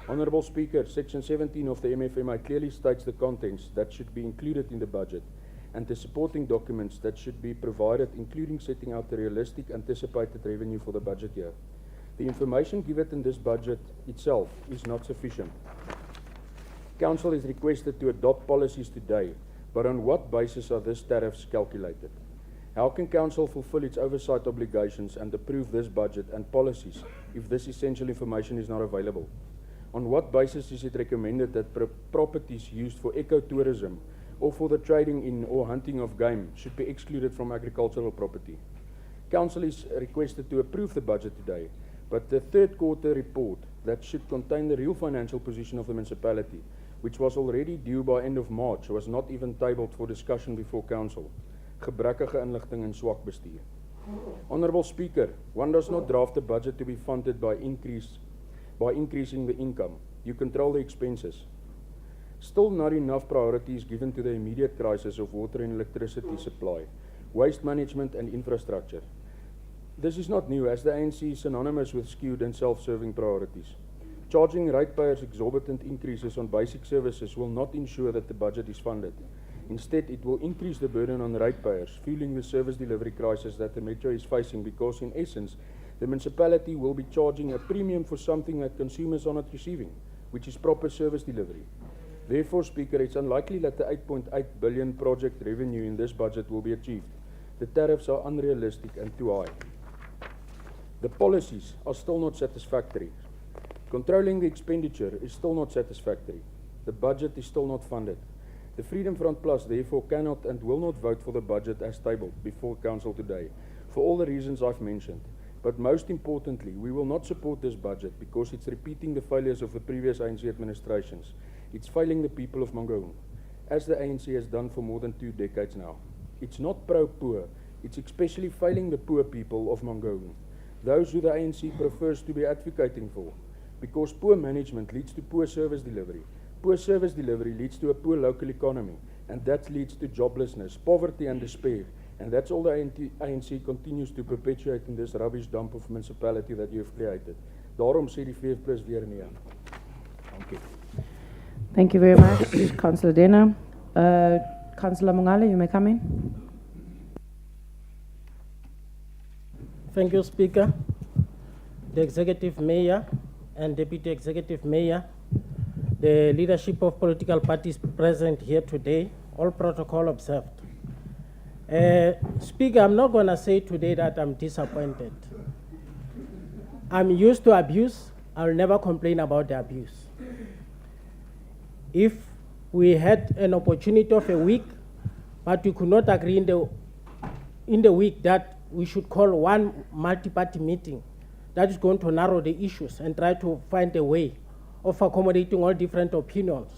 Honourable Speaker, Section 17 of the MFMI clearly states the contents that should be included in the budget and the supporting documents that should be provided, including setting out the realistic anticipated revenue for the budget year. The information given in this budget itself is not sufficient. Council is requested to adopt policies today, but on what basis are these tariffs calculated? How can Council fulfill its oversight obligations and approve this budget and policies if this essential information is not available? On what basis is it recommended that properties used for ecotourism or for the trading in or hunting of game should be excluded from agricultural property? Council is requested to approve the budget today, but the third quarter report that should contain the real financial position of the municipality, which was already due by end of March, was not even tabled for discussion before Council. Gebrekkige inligting en swak bestuur. Honourable Speaker, one does not draft a budget to be funded by increasing the income. You control the expenses. Still not enough priority is given to the immediate crisis of water and electricity supply, waste management and infrastructure. This is not new, as the ANC is synonymous with skewed and self-serving priorities. Charging ratepayers exorbitant increases on basic services will not ensure that the budget is funded. Instead, it will increase the burden on ratepayers, fueling the service delivery crisis that the Metro is facing, because in essence, the municipality will be charging a premium for something that consumers are not receiving, which is proper service delivery. Therefore, Speaker, it's unlikely that the 8.8 billion project revenue in this budget will be achieved. The tariffs are unrealistic and too high. The policies are still not satisfactory. Controlling the expenditure is still not satisfactory. The budget is still not funded. The Freedom Front Plus therefore cannot and will not vote for the budget as tabled before Council today, for all the reasons I've mentioned. But most importantly, we will not support this budget because it's repeating the failures of the previous ANC administrations. It's failing the people of Mangaung, as the ANC has done for more than 2 decades now. It's not pro-poor, it's especially failing the poor people of Mangaung, those who the ANC prefers to be advocating for. Because poor management leads to poor service delivery. Poor service delivery leads to a poor local economy, and that leads to joblessness, poverty and despair. And that's all the ANC continues to perpetuate in this rubbish dump of municipality that you've created. Daarom sê die VF+ weer nee. Thank you. Thank you very much, Councillor Dena. Councillor Mongale, you may come in. Thank you, Speaker. The Executive Mayor and Deputy Executive Mayor, the leadership of political parties present here today, all protocol observed. Speaker, I'm not going to say today that I'm disappointed. I'm used to abuse. I'll never complain about the abuse. If we had an opportunity of a week, but we could not agree in the week that we should call one multi-party meeting that is going to narrow the issues and try to find a way of accommodating all different opinions.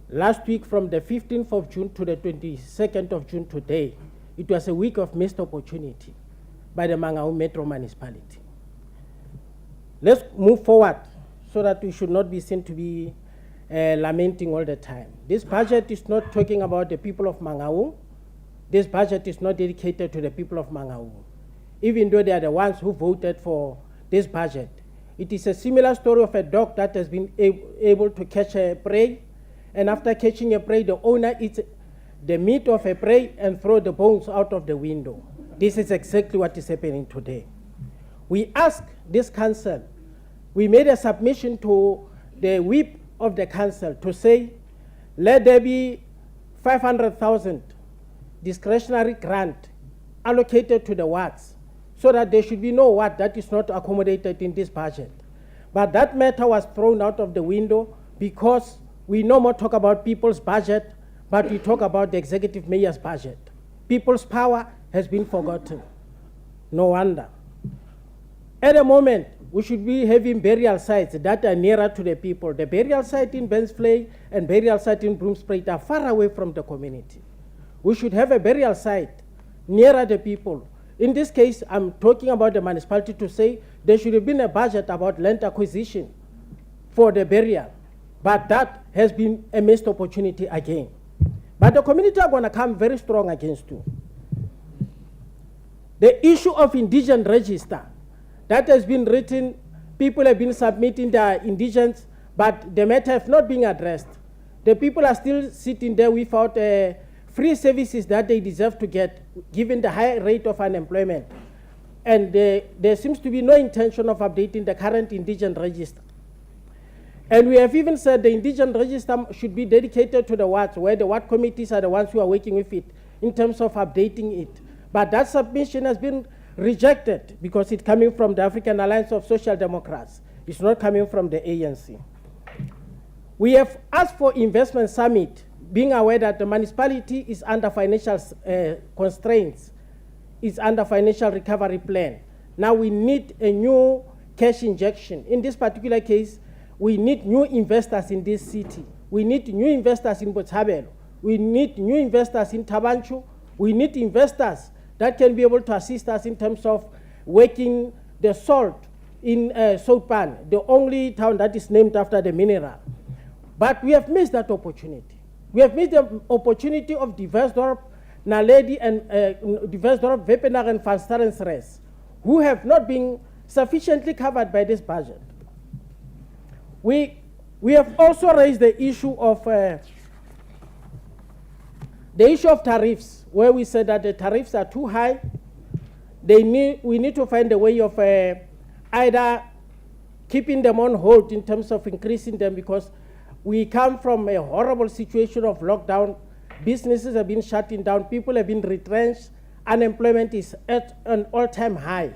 Last week, from the 15th of June to the 22nd of June today, it was a week of missed opportunity by the Mangaung Metro Municipality. Let's move forward so that we should not be seen to be lamenting all the time. This budget is not talking about the people of Mangaung. This budget is not dedicated to the people of Mangaung, even though they are the ones who voted for this budget. It is a similar story of a dog that has been able to catch a prey, and after catching a prey, the owner eats the meat of a prey and throw the bones out of the window. This is exactly what is happening today. We ask this council, we made a submission to the whip of the council to say, let there be 500,000 discretionary grant allocated to the wards so that there should be no ward that is not accommodated in this budget. But that matter was thrown out of the window because we no more talk about people's budget, but we talk about the executive mayor's budget. People's power has been forgotten. No wonder. At the moment, we should be having burial sites that are nearer to the people. The burial site in Bensflay and burial site in Broomspruit are far away from the community. We should have a burial site nearer the people. In this case, I'm talking about the municipality to say there should have been a budget about land acquisition for the burial, but that has been a missed opportunity again. But the community are going to come very strong against you. The issue of indigent register, that has been written, people have been submitting their indigents, but the matter has not been addressed. The people are still sitting there without free services that they deserve to get, given the high rate of unemployment. And there seems to be no intention of updating the current indigent register. And we have even said the indigent register should be dedicated to the wards, where the ward committees are the ones who are working with it in terms of updating it. But that submission has been rejected because it's coming from the African Alliance of Social Democrats. It's not coming from the ANC. We have asked for investment summit, being aware that the municipality is under financial constraints, is under financial recovery plan. Now we need a new cash injection. In this particular case, we need new investors in this city. We need new investors in Botshabelo. We need new investors in Tabanchu. We need investors that can be able to assist us in terms of working the salt in Soupan, the only town that is named after the mineral. But we have missed that opportunity. We have missed the opportunity of Diversdorp, Naledi, and Diversdorp, Wepener, and Van Starensres, who have not been sufficiently covered by this budget. We have also raised the issue of tariffs, where we said that the tariffs are too high. We need to find a way of either keeping them on hold in terms of increasing them, because we come from a horrible situation of lockdown. Businesses have been shutting down. People have been retrenched. Unemployment is at an all-time high.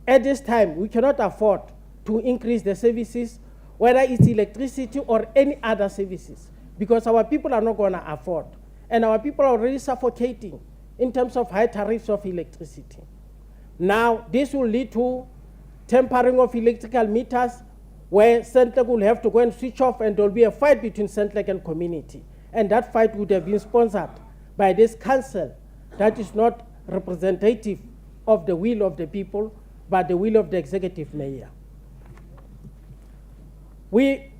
At this time, we cannot afford to increase the services, whether it's electricity or any other services, because our people are not going to afford. And our people are already suffocating in terms of high tariffs of electricity. Now, this will lead to tampering of electrical meters, where Centrec will have to go and switch off, and there will be a fight between Centrec and community. And that fight would have been sponsored by this council that is not representative of the will of the people, but the will of the executive mayor. We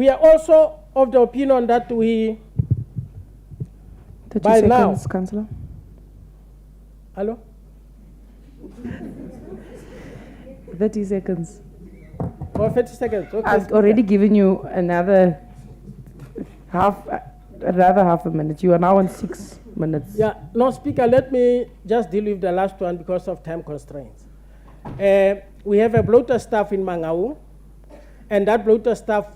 are also of the opinion that we, 30 by seconds, now, Councillor. Hello? 30 seconds. For 30 seconds. Okay. I've already given you another half a minute. You are now on 6 minutes. Yeah, no, Speaker, let me just deal with the last one because of time constraints. We have a bloater staff in Mangaung, and that bloater staff,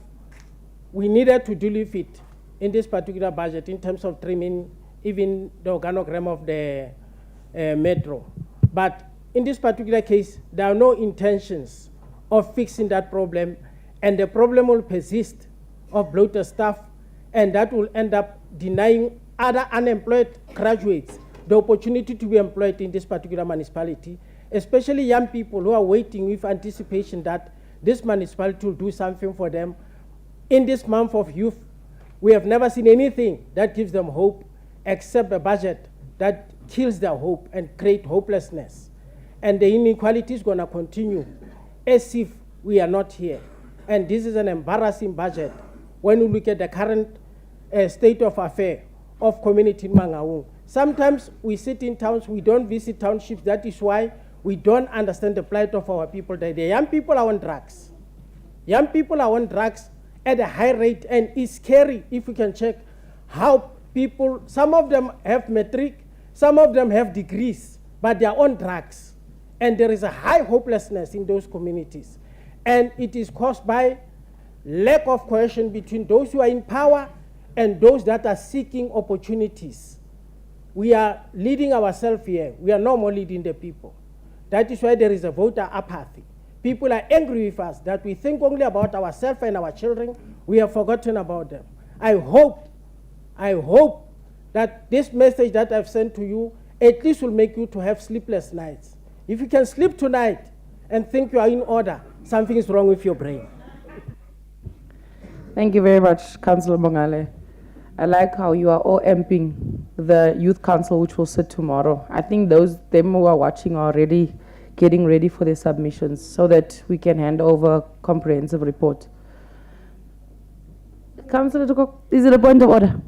we needed to deal with it in this particular budget in terms of trimming even the organogram of the metro. But in this particular case, there are no intentions of fixing that problem, and the problem will persist of bloater staff, and that will end up denying other unemployed graduates the opportunity to be employed in this particular municipality, especially young people who are waiting with anticipation that this municipality will do something for them. In this month of youth, we have never seen anything that gives them hope except a budget that kills their hope and creates hopelessness. And the inequality is going to continue as if we are not here. And this is an embarrassing budget when you look at the current state of affair of community in Mangaung. Sometimes we sit in towns, we don't visit townships. That is why we don't understand the plight of our people. The young people are on drugs. Young people are on drugs at a high rate, and it's scary if we can check how people, some of them have matric, some of them have degrees, but they are on drugs. And there is a high hopelessness in those communities. And it is caused by lack of cohesion between those who are in power and those that are seeking opportunities. We are leading ourselves here. We are no more leading the people. That is why there is a voter apathy. People are angry with us that we think only about ourselves and our children. We have forgotten about them. I hope that this message that I've sent to you at least will make you to have sleepless nights. If you can sleep tonight and think you are in order, something is wrong with your brain. Thank you very much, Councillor Mongale. I like how you are all amping the youth council, which will sit tomorrow. I think them who are watching are already getting ready for their submissions so that we can hand over a comprehensive report. Councillor Tukok, is it a point of order?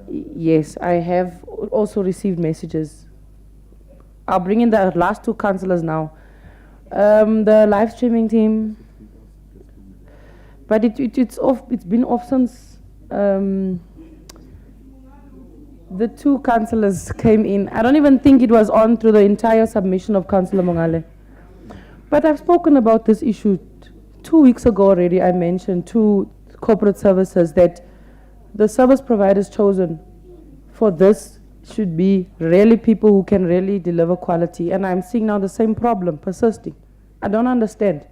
Yes, I have also received messages. I'll bring in the last two councillors now. The live streaming team, but it's off. It's been off since the two councillors came in. I don't even think it was on through the entire submission of Councillor Mongale. But I've spoken about this issue 2 weeks ago already. I mentioned to corporate services that the service providers chosen for this should be really people who can really deliver quality. And I'm seeing now the same problem persisting. I don't understand.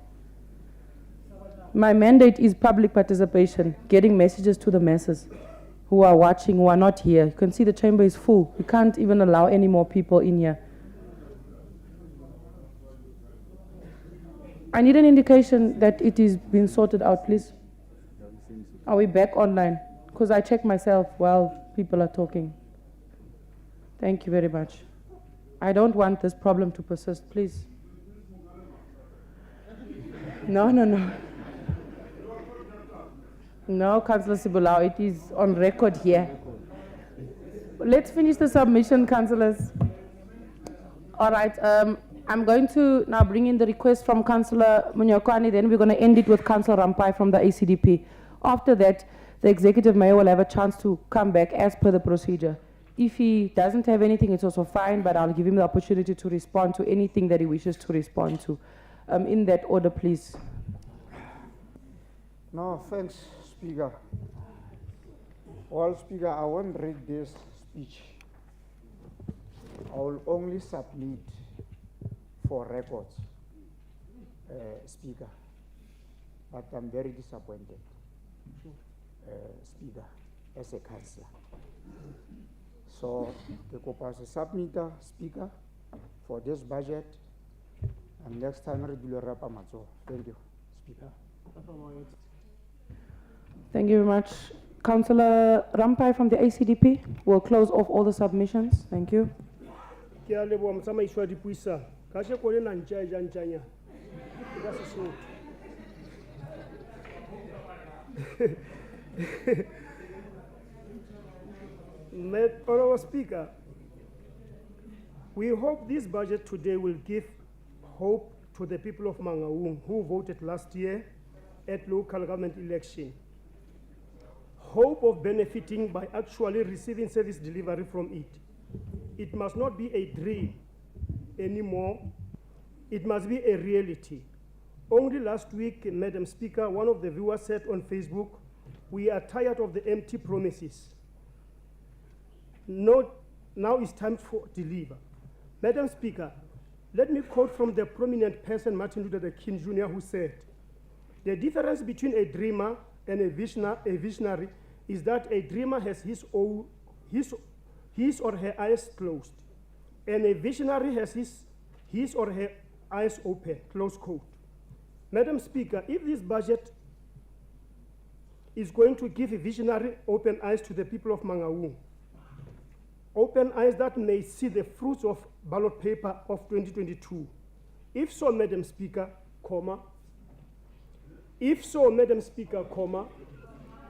My mandate is public participation, getting messages to the masses who are watching, who are not here. You can see the chamber is full. We can't even allow any more people in here. I need an indication that it is being sorted out, please. Are we back online? Because I check myself while people are talking. Thank you very much. I don't want this problem to persist, please. No. No, Councillor Sibulao, it is on record here. Let's finish the submission, councillors. All right, I'm going to now bring in the request from Councillor Munyakwani, then we're going to end it with Councillor Rampai from the ACDP. After that, the Executive Mayor will have a chance to come back as per the procedure. If he doesn't have anything, it's also fine, but I'll give him the opportunity to respond to anything that he wishes to respond to. In that order, please. No, thanks, Speaker. Well, Speaker, I won't read this speech. I will only submit for records, Speaker. But I'm very disappointed, Speaker, as a councillor. So, the Copas submitter, Speaker, for this budget, and next time, regular Rapamazo. Thank you, Speaker. Thank you very much. Councillor Rampai from the ACDP will close off all the submissions. Thank you. Honourable Speaker, we hope this budget today will give hope to the people of Mangaung who voted last year at local government election. Hope of benefiting by actually receiving service delivery from it. It must not be a dream anymore. It must be a reality. Only last week, Madam Speaker, one of the viewers said on Facebook, we are tired of the empty promises. Now it's time for deliver. Madam Speaker, let me quote from the prominent person, Martin Luther King Jr., who said, the difference between a dreamer and a visionary is that a dreamer has his or her eyes closed, and a visionary has his or her eyes open, close quote. Madam Speaker, if this budget is going to give a visionary open eyes to the people of Mangaung, open eyes that may see the fruits of ballot paper of 2022. If so, Madam Speaker, If so, Madam Speaker,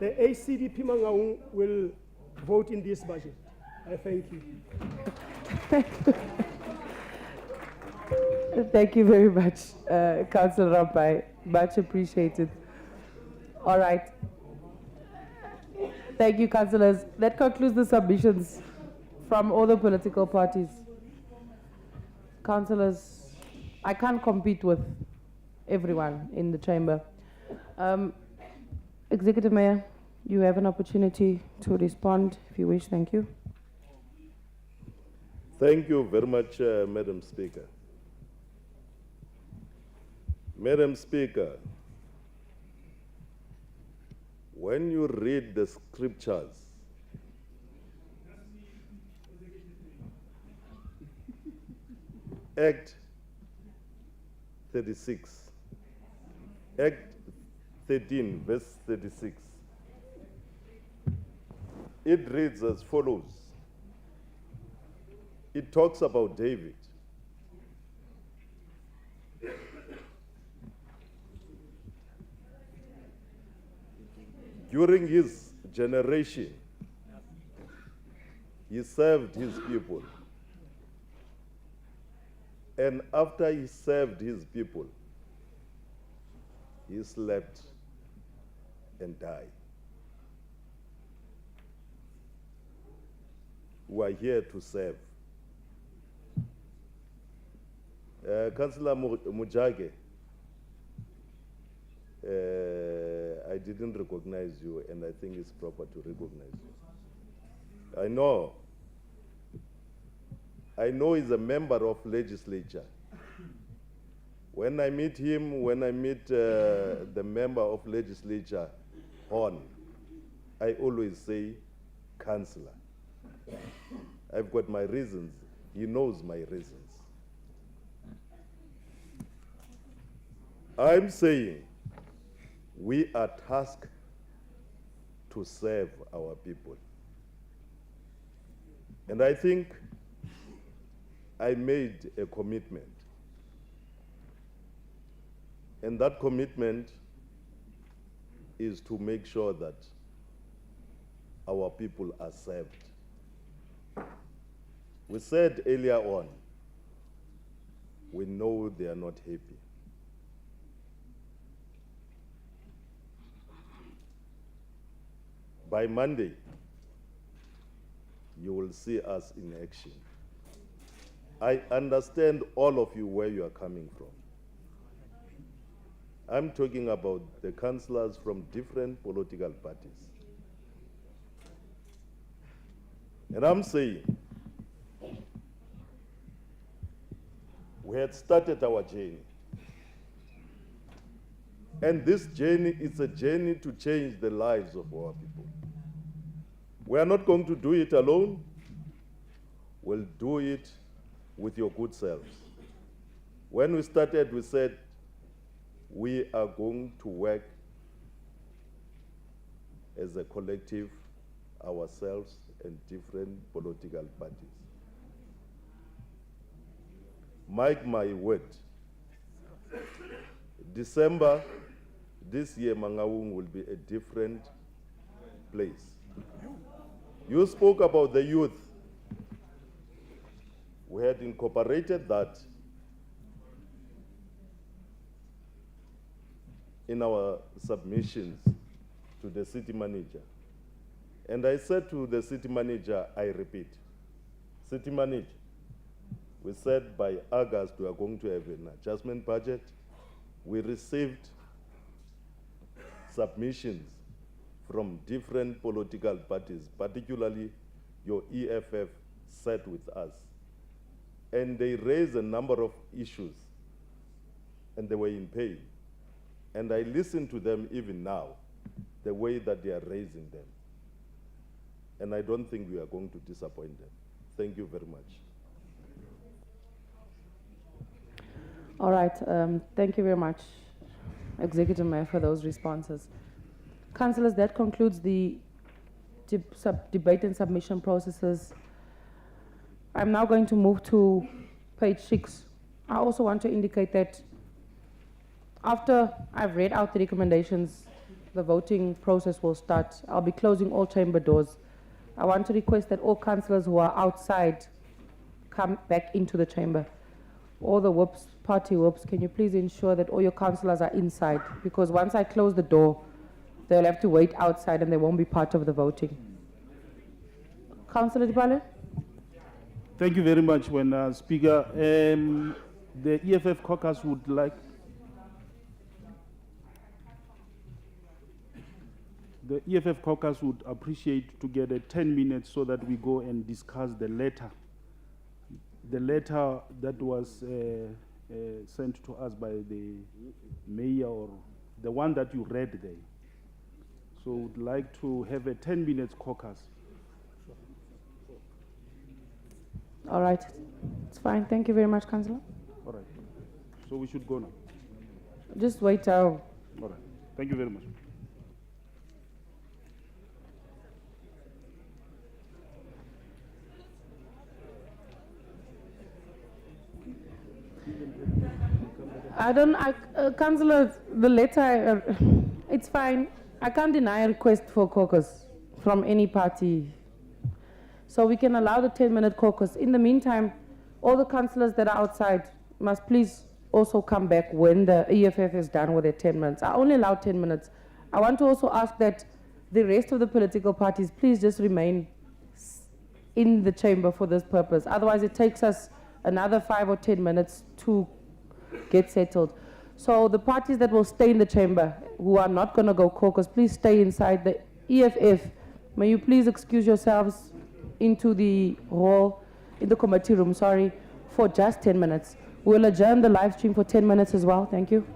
the ACDP Mangaung will vote in this budget. I thank you. Thank you very much, Councillor Rampai. Much appreciated. All right. Thank you, councillors. That concludes the submissions from all the political parties. Councillors, I can't compete with everyone in the chamber. Executive Mayor, you have an opportunity to respond if you wish. Thank you. Thank you very much, Madam Speaker. Madam Speaker, when you read the scriptures, Act 36, Act 13, verse 36, it reads as follows. It talks about David. During his generation, he served his people. And after he served his people, he slept and died. We are here to serve. Councillor Mujage, I didn't recognize you, and I think it's proper to recognize you. I know he's a member of legislature. When I meet him, when I meet the member of legislature, Horn, I always say, councillor. I've got my reasons. He knows my reasons. I'm saying we are tasked to serve our people. And I think I made a commitment. And that commitment is to make sure that our people are served. We said earlier on, we know they are not happy. By Monday, you will see us in action. I understand all of you where you are coming from. I'm talking about the councillors from different political parties. And I'm saying, we had started our journey. And this journey is a journey to change the lives of our people. We are not going to do it alone. We'll do it with your good selves. When we started, we said, we are going to work as a collective, ourselves and different political parties. Mark my word, December this year, Mangaung will be a different place. You spoke about the youth. We had incorporated that in our submissions to the city manager. And I said to the city manager, I repeat, city manager, we said by August we are going to have an adjustment budget. We received submissions from different political parties, particularly your EFF sat with us. And they raised a number of issues, and they were in pain. And I listen to them even now, the way that they are raising them. And I don't think we are going to disappoint them. Thank you very much. All right, thank you very much, Executive Mayor, for those responses. Councillors, that concludes the debate and submission processes. I'm now going to move to page 6. I also want to indicate that After I've read out the recommendations, the voting process will start. I'll be closing all chamber doors. I want to request that all councillors who are outside come back into the chamber. All the whips, party whips, can you please ensure that all your councillors are inside? Because once I close the door, they'll have to wait outside and they won't be part of the voting. Councillor Dibale? Thank you very much, Speaker. The EFF caucus would like the EFF caucus would appreciate to get 10 minutes so that we go and discuss the letter that was sent to us by the mayor, or the one that you read there. So would like to have a 10 minutes caucus. All right, it's fine. Thank you very much, Councillor. All right. So we should go now. Just wait till. All right. Thank you very much. Councillor, the letter, it's fine. I can't deny a request for caucus from any party. So we can allow the 10-minute caucus. In the meantime, all the councillors that are outside must please also come back when the EFF is done with their 10 minutes. I only allow 10 minutes. I want to also ask that the rest of the political parties please just remain in the chamber for this purpose. Otherwise, it takes us another 5 or 10 minutes to get settled. So the parties that will stay in the chamber, who are not going to go caucus, please stay inside. The EFF, may you please excuse yourselves into the hall, in the committee room, sorry, for just 10 minutes. We'll adjourn the live stream for 10 minutes as well. Thank you.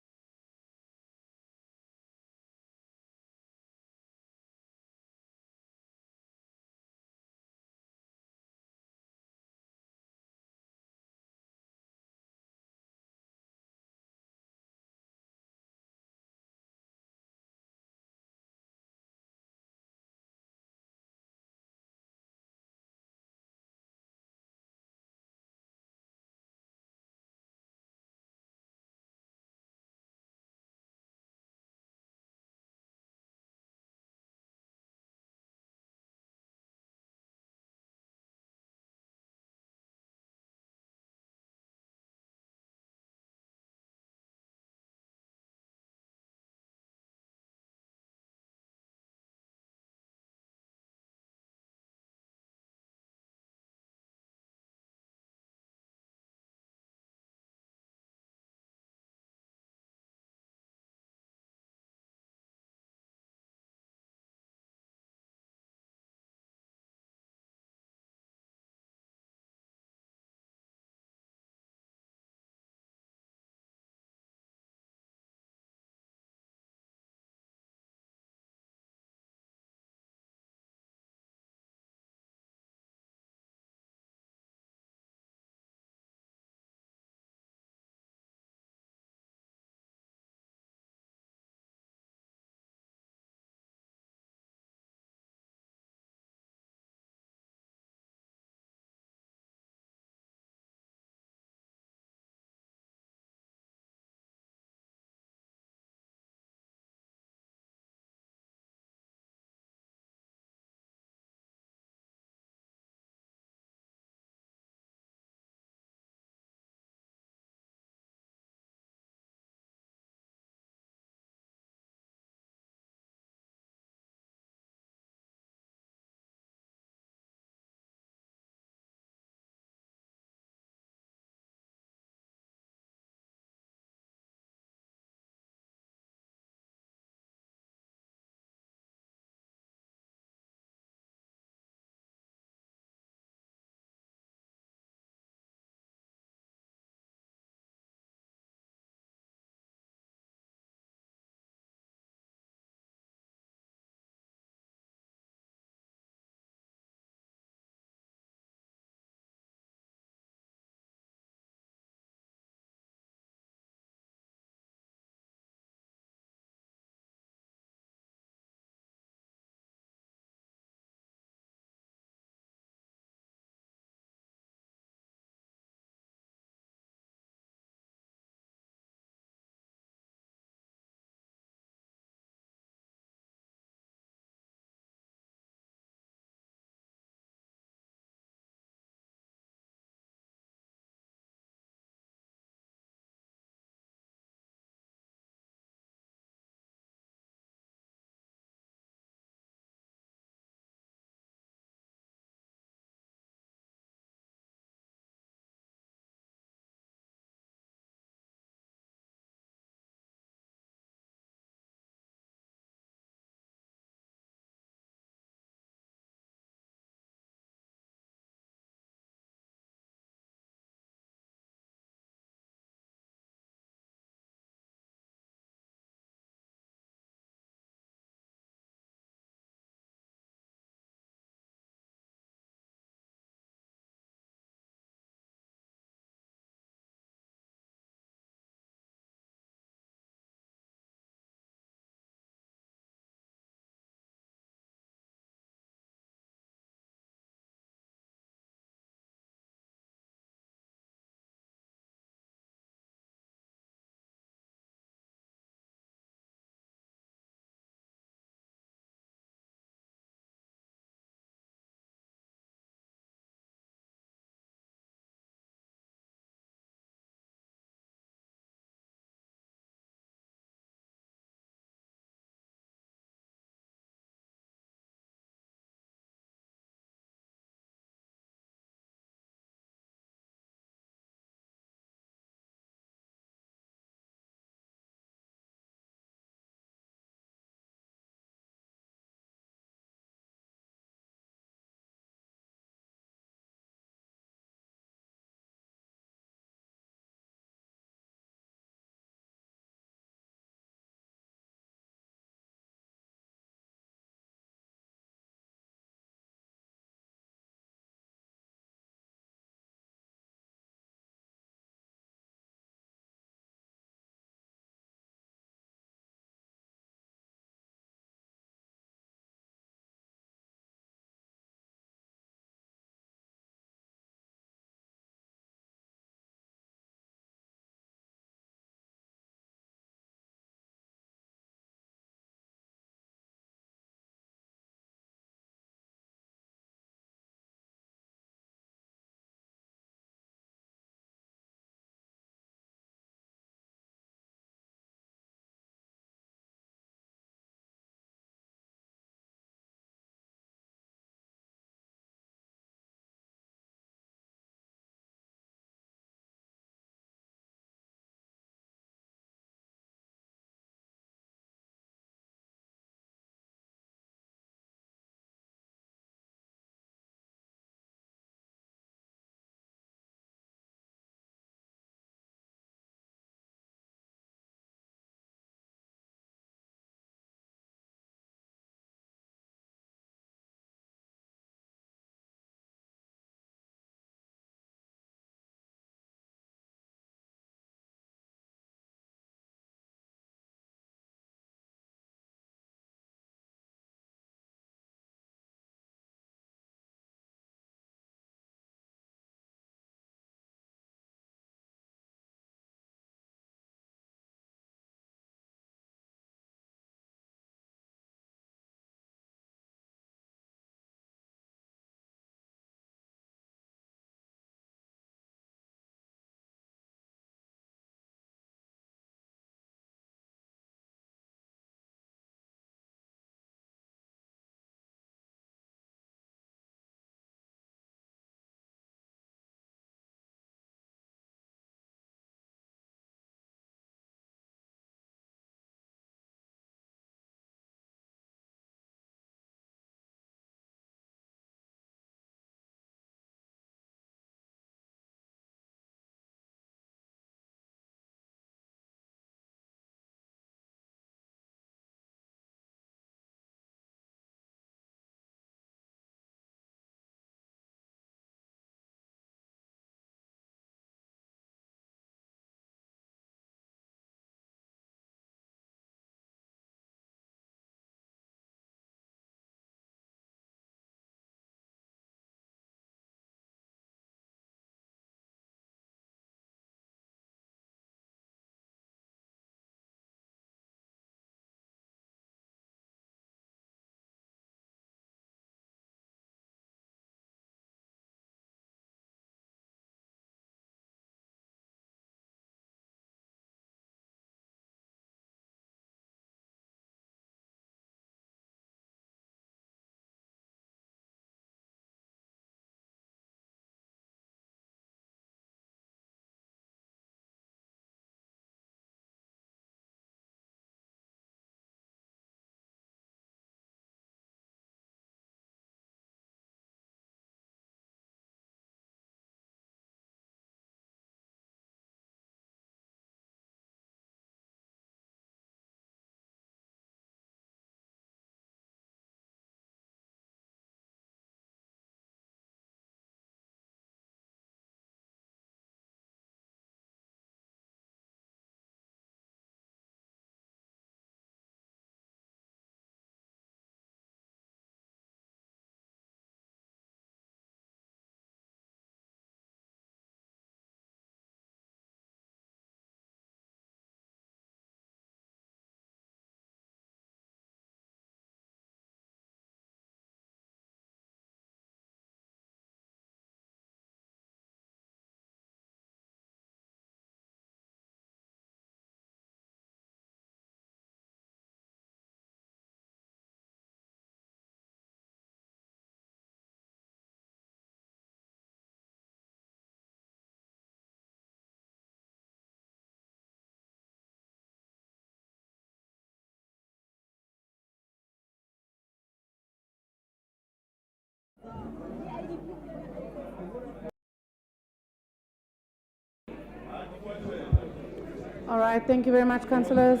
All right, thank you very much, councillors.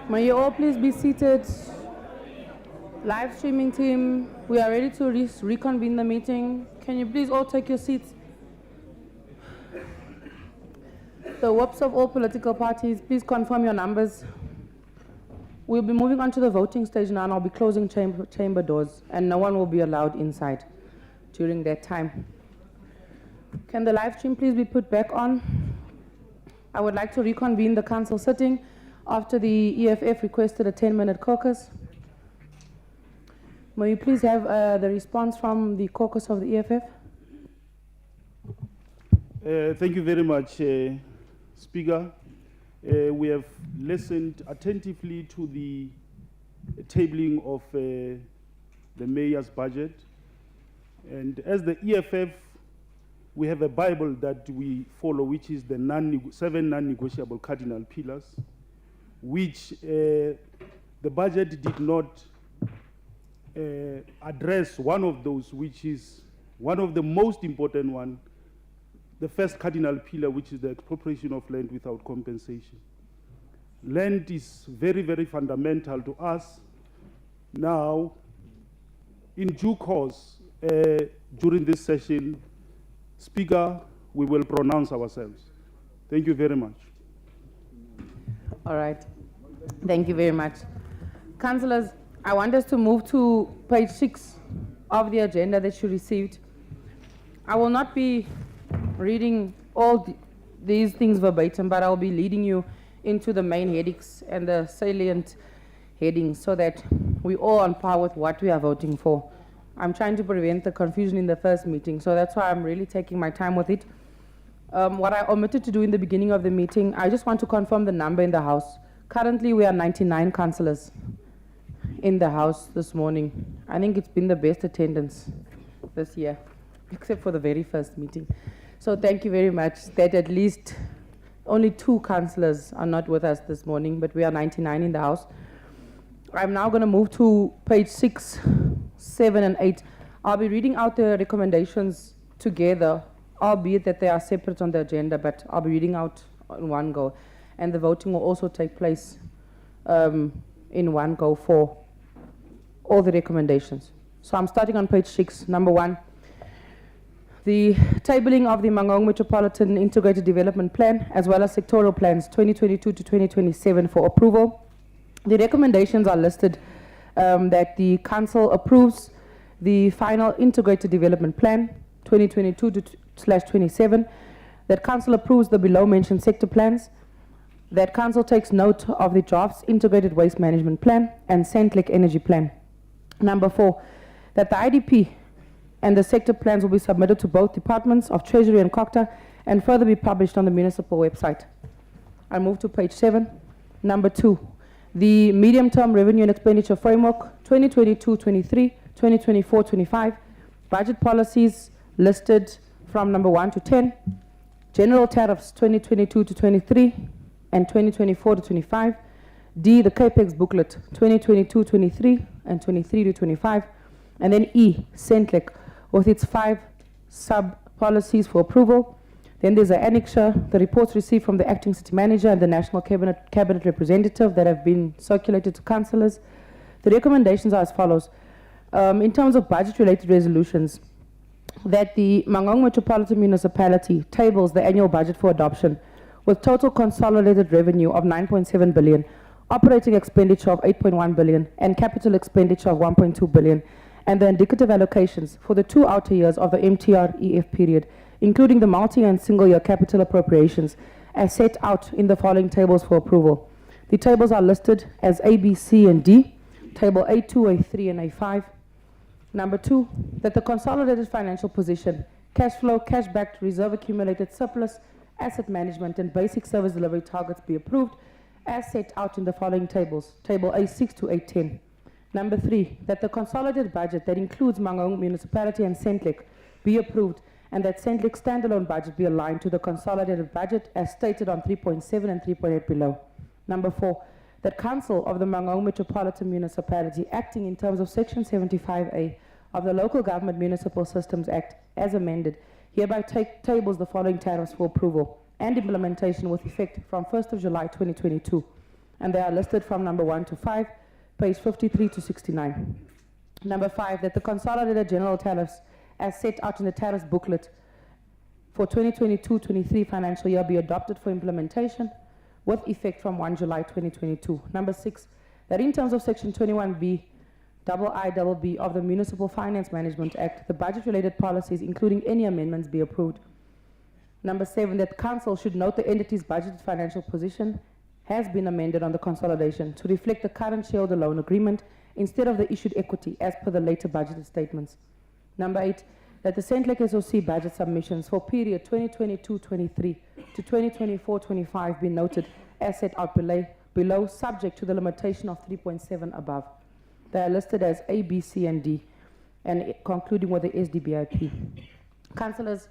May you all please be seated. Live streaming team, we are ready to reconvene the meeting. Can you please all take your seats? The whips of all political parties, please confirm your numbers. We'll be moving on to the voting stage now, and I'll be closing chamber doors, and no one will be allowed inside during that time. Can the live stream please be put back on? I would like to reconvene the council sitting after the EFF requested a 10-minute caucus. May you please have the response from the caucus of the EFF? Thank you very much, Speaker. We have listened attentively to the tabling of the mayor's budget. And as the EFF, we have a Bible that we follow, which is the 7 non-negotiable cardinal pillars, which the budget did not address one of those, which is one of the most important one, the first cardinal pillar, which is the expropriation of land without compensation. Land is very, very fundamental to us. Now, in due course, during this session, Speaker, we will pronounce ourselves. Thank you very much. All right. Thank you very much. Councillors, I want us to move to page 6 of the agenda that you received. I will not be reading all these things verbatim, but I'll be leading you into the main headings and the salient headings so that we're all on par with what we are voting for. I'm trying to prevent the confusion in the first meeting, so that's why I'm really taking my time with it. What I omitted to do in the beginning of the meeting, I just want to confirm the number in the House. Currently, we are 99 councillors in the House this morning. I think it's been the best attendance this year, except for the very first meeting. So thank you very much that at least only 2 councillors are not with us this morning, but we are 99 in the House. I'm now going to move to page 6, 7, and 8. I'll be reading out the recommendations together, albeit that they are separate on the agenda, but I'll be reading out in one go. And the voting will also take place in one go for all the recommendations. So I'm starting on page 6, number 1. The tabling of the Mangaung Metropolitan Integrated Development Plan, as well as sectoral plans 2022 to 2027 for approval. The recommendations are listed that the council approves the final integrated development plan 2022/27, that council approves the below mentioned sector plans, that council takes note of the drafts integrated waste management plan and Centlec energy plan. Number 4, that the IDP and the sector plans will be submitted to both departments of Treasury and COCTA and further be published on the municipal website. I move to page 7. Number 2, the medium-term revenue and expenditure framework 2022-23, 2024-25, budget policies listed from number 1 to 10, general tariffs 2022 to 23 and 2024 to 25, D, the CAPEX booklet 2022-23 and 23 to 25, and then E, Centlec with its 5 sub-policies for approval. Then there's an annexure, the reports received from the acting city manager and the national cabinet representative that have been circulated to councillors. The recommendations are as follows. In terms of budget-related resolutions, that the Mangaung Metropolitan Municipality tables the annual budget for adoption with total consolidated revenue of 9.7 billion, operating expenditure of 8.1 billion, and capital expenditure of 1.2 billion, and the indicative allocations for the 2 outer years of the MTR-EF period, including the multi- and single-year capital appropriations, as set out in the following tables for approval. The tables are listed as A, B, C, and D, table A2, A3, and A5. Number 2, that the consolidated financial position, cash flow, cash-backed, reserve accumulated surplus, asset management, and basic service delivery targets be approved as set out in the following tables, table A6 to A10. Number 3, that the consolidated budget that includes Mangaung Municipality and Centlec be approved, and that Centlec's standalone budget be aligned to the consolidated budget as stated on 3.7 and 3.8 below. Number 4, that Council of the Mangaung Metropolitan Municipality, acting in terms of Section 75A of the Local Government Municipal Systems Act, as amended, hereby tables the following tariffs for approval and implementation with effect from 1st of July 2022. And they are listed from number 1 to 5, page 53 to 69. Number 5, that the consolidated general tariffs as set out in the tariffs booklet for 2022-23 financial year be adopted for implementation with effect from 1 July 2022. Number 6, that in terms of Section 21B, IIB of the Municipal Finance Management Act, the budget-related policies, including any amendments, be approved. Number 7, that Council should note the entity's budgeted financial position has been amended on the consolidation to reflect the current shareholder loan agreement instead of the issued equity as per the later budgeted statements. Number 8, that the St. Lake SOC budget submissions for period 2022-23 to 2024-25 be noted as set out below, subject to the limitation of 3.7 above. They are listed as A, B, C, and D, and concluding with the SDBIP. Councillors,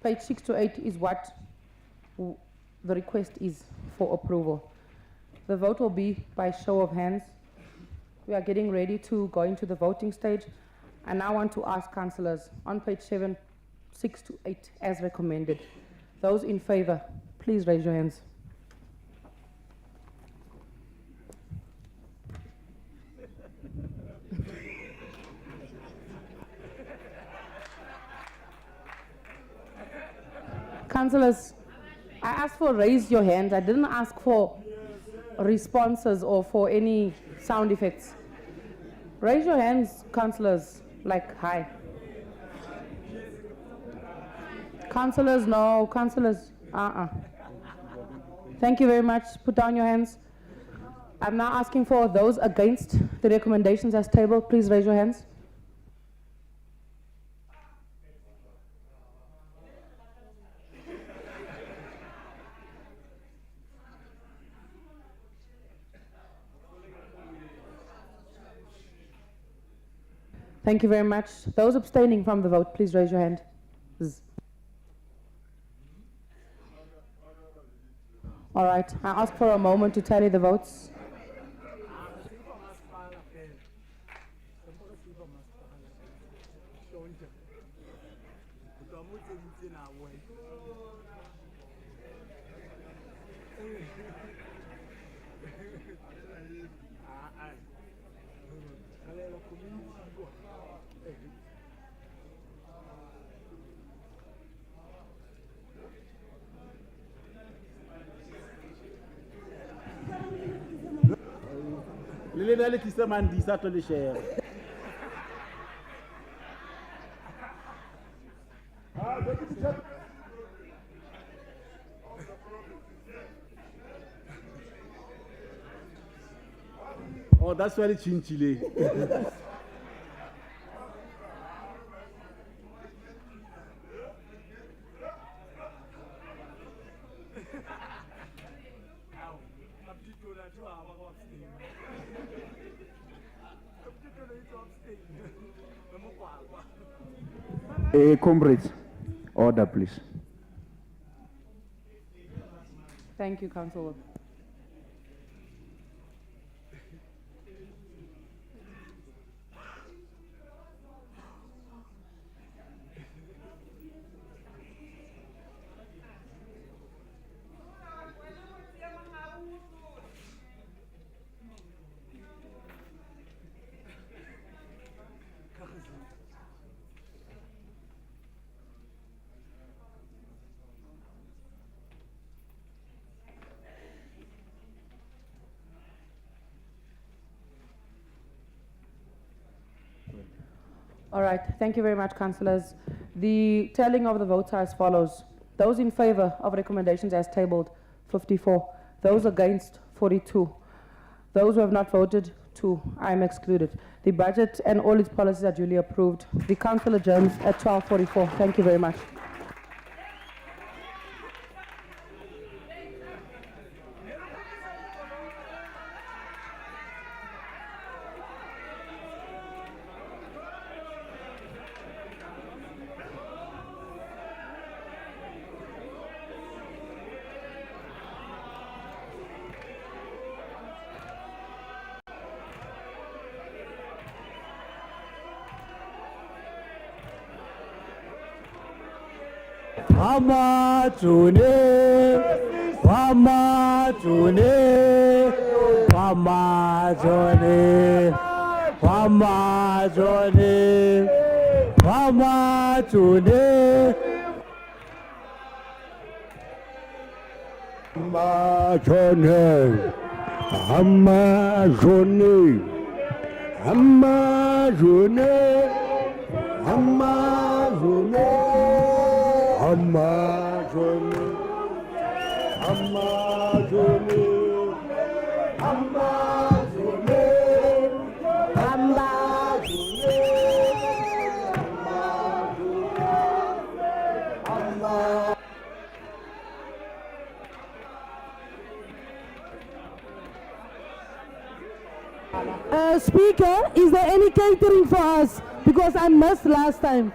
page 6 to 8 is what the request is for approval. The vote will be by show of hands. We are getting ready to go into the voting stage. I now want to ask councillors on page 7, 6 to 8 as recommended. Those in favor, please raise your hands. Councillors, I asked for raise your hand. I didn't ask for responses or for any sound effects. Raise your hands, councillors, like hi. Councillors, no. Councillors, Thank you very much. Put down your hands. I'm now asking for those against the recommendations as tabled. Please raise your hands. Thank you very much. Those abstaining from the vote, please raise your hand. All right, I ask for a moment to tally the votes. Oh, that's very chinchile. Comrades, order please. Thank you, Councillor. All right, thank you very much, councillors. The tallying of the votes are as follows. Those in favor of recommendations as tabled, 54. Those against, 42. Those who have not voted, 2. I am excluded. The budget and all its policies are duly approved. The council adjourns at 12:44. Thank you very much. Wamajune, Wamajune, Wamajune, Wamajune, Wamajune. Amazone, Amazone, Amazone, Amazone, Amazone, Amazone, Amazone. Speaker, is there any catering for us? Because I missed last time.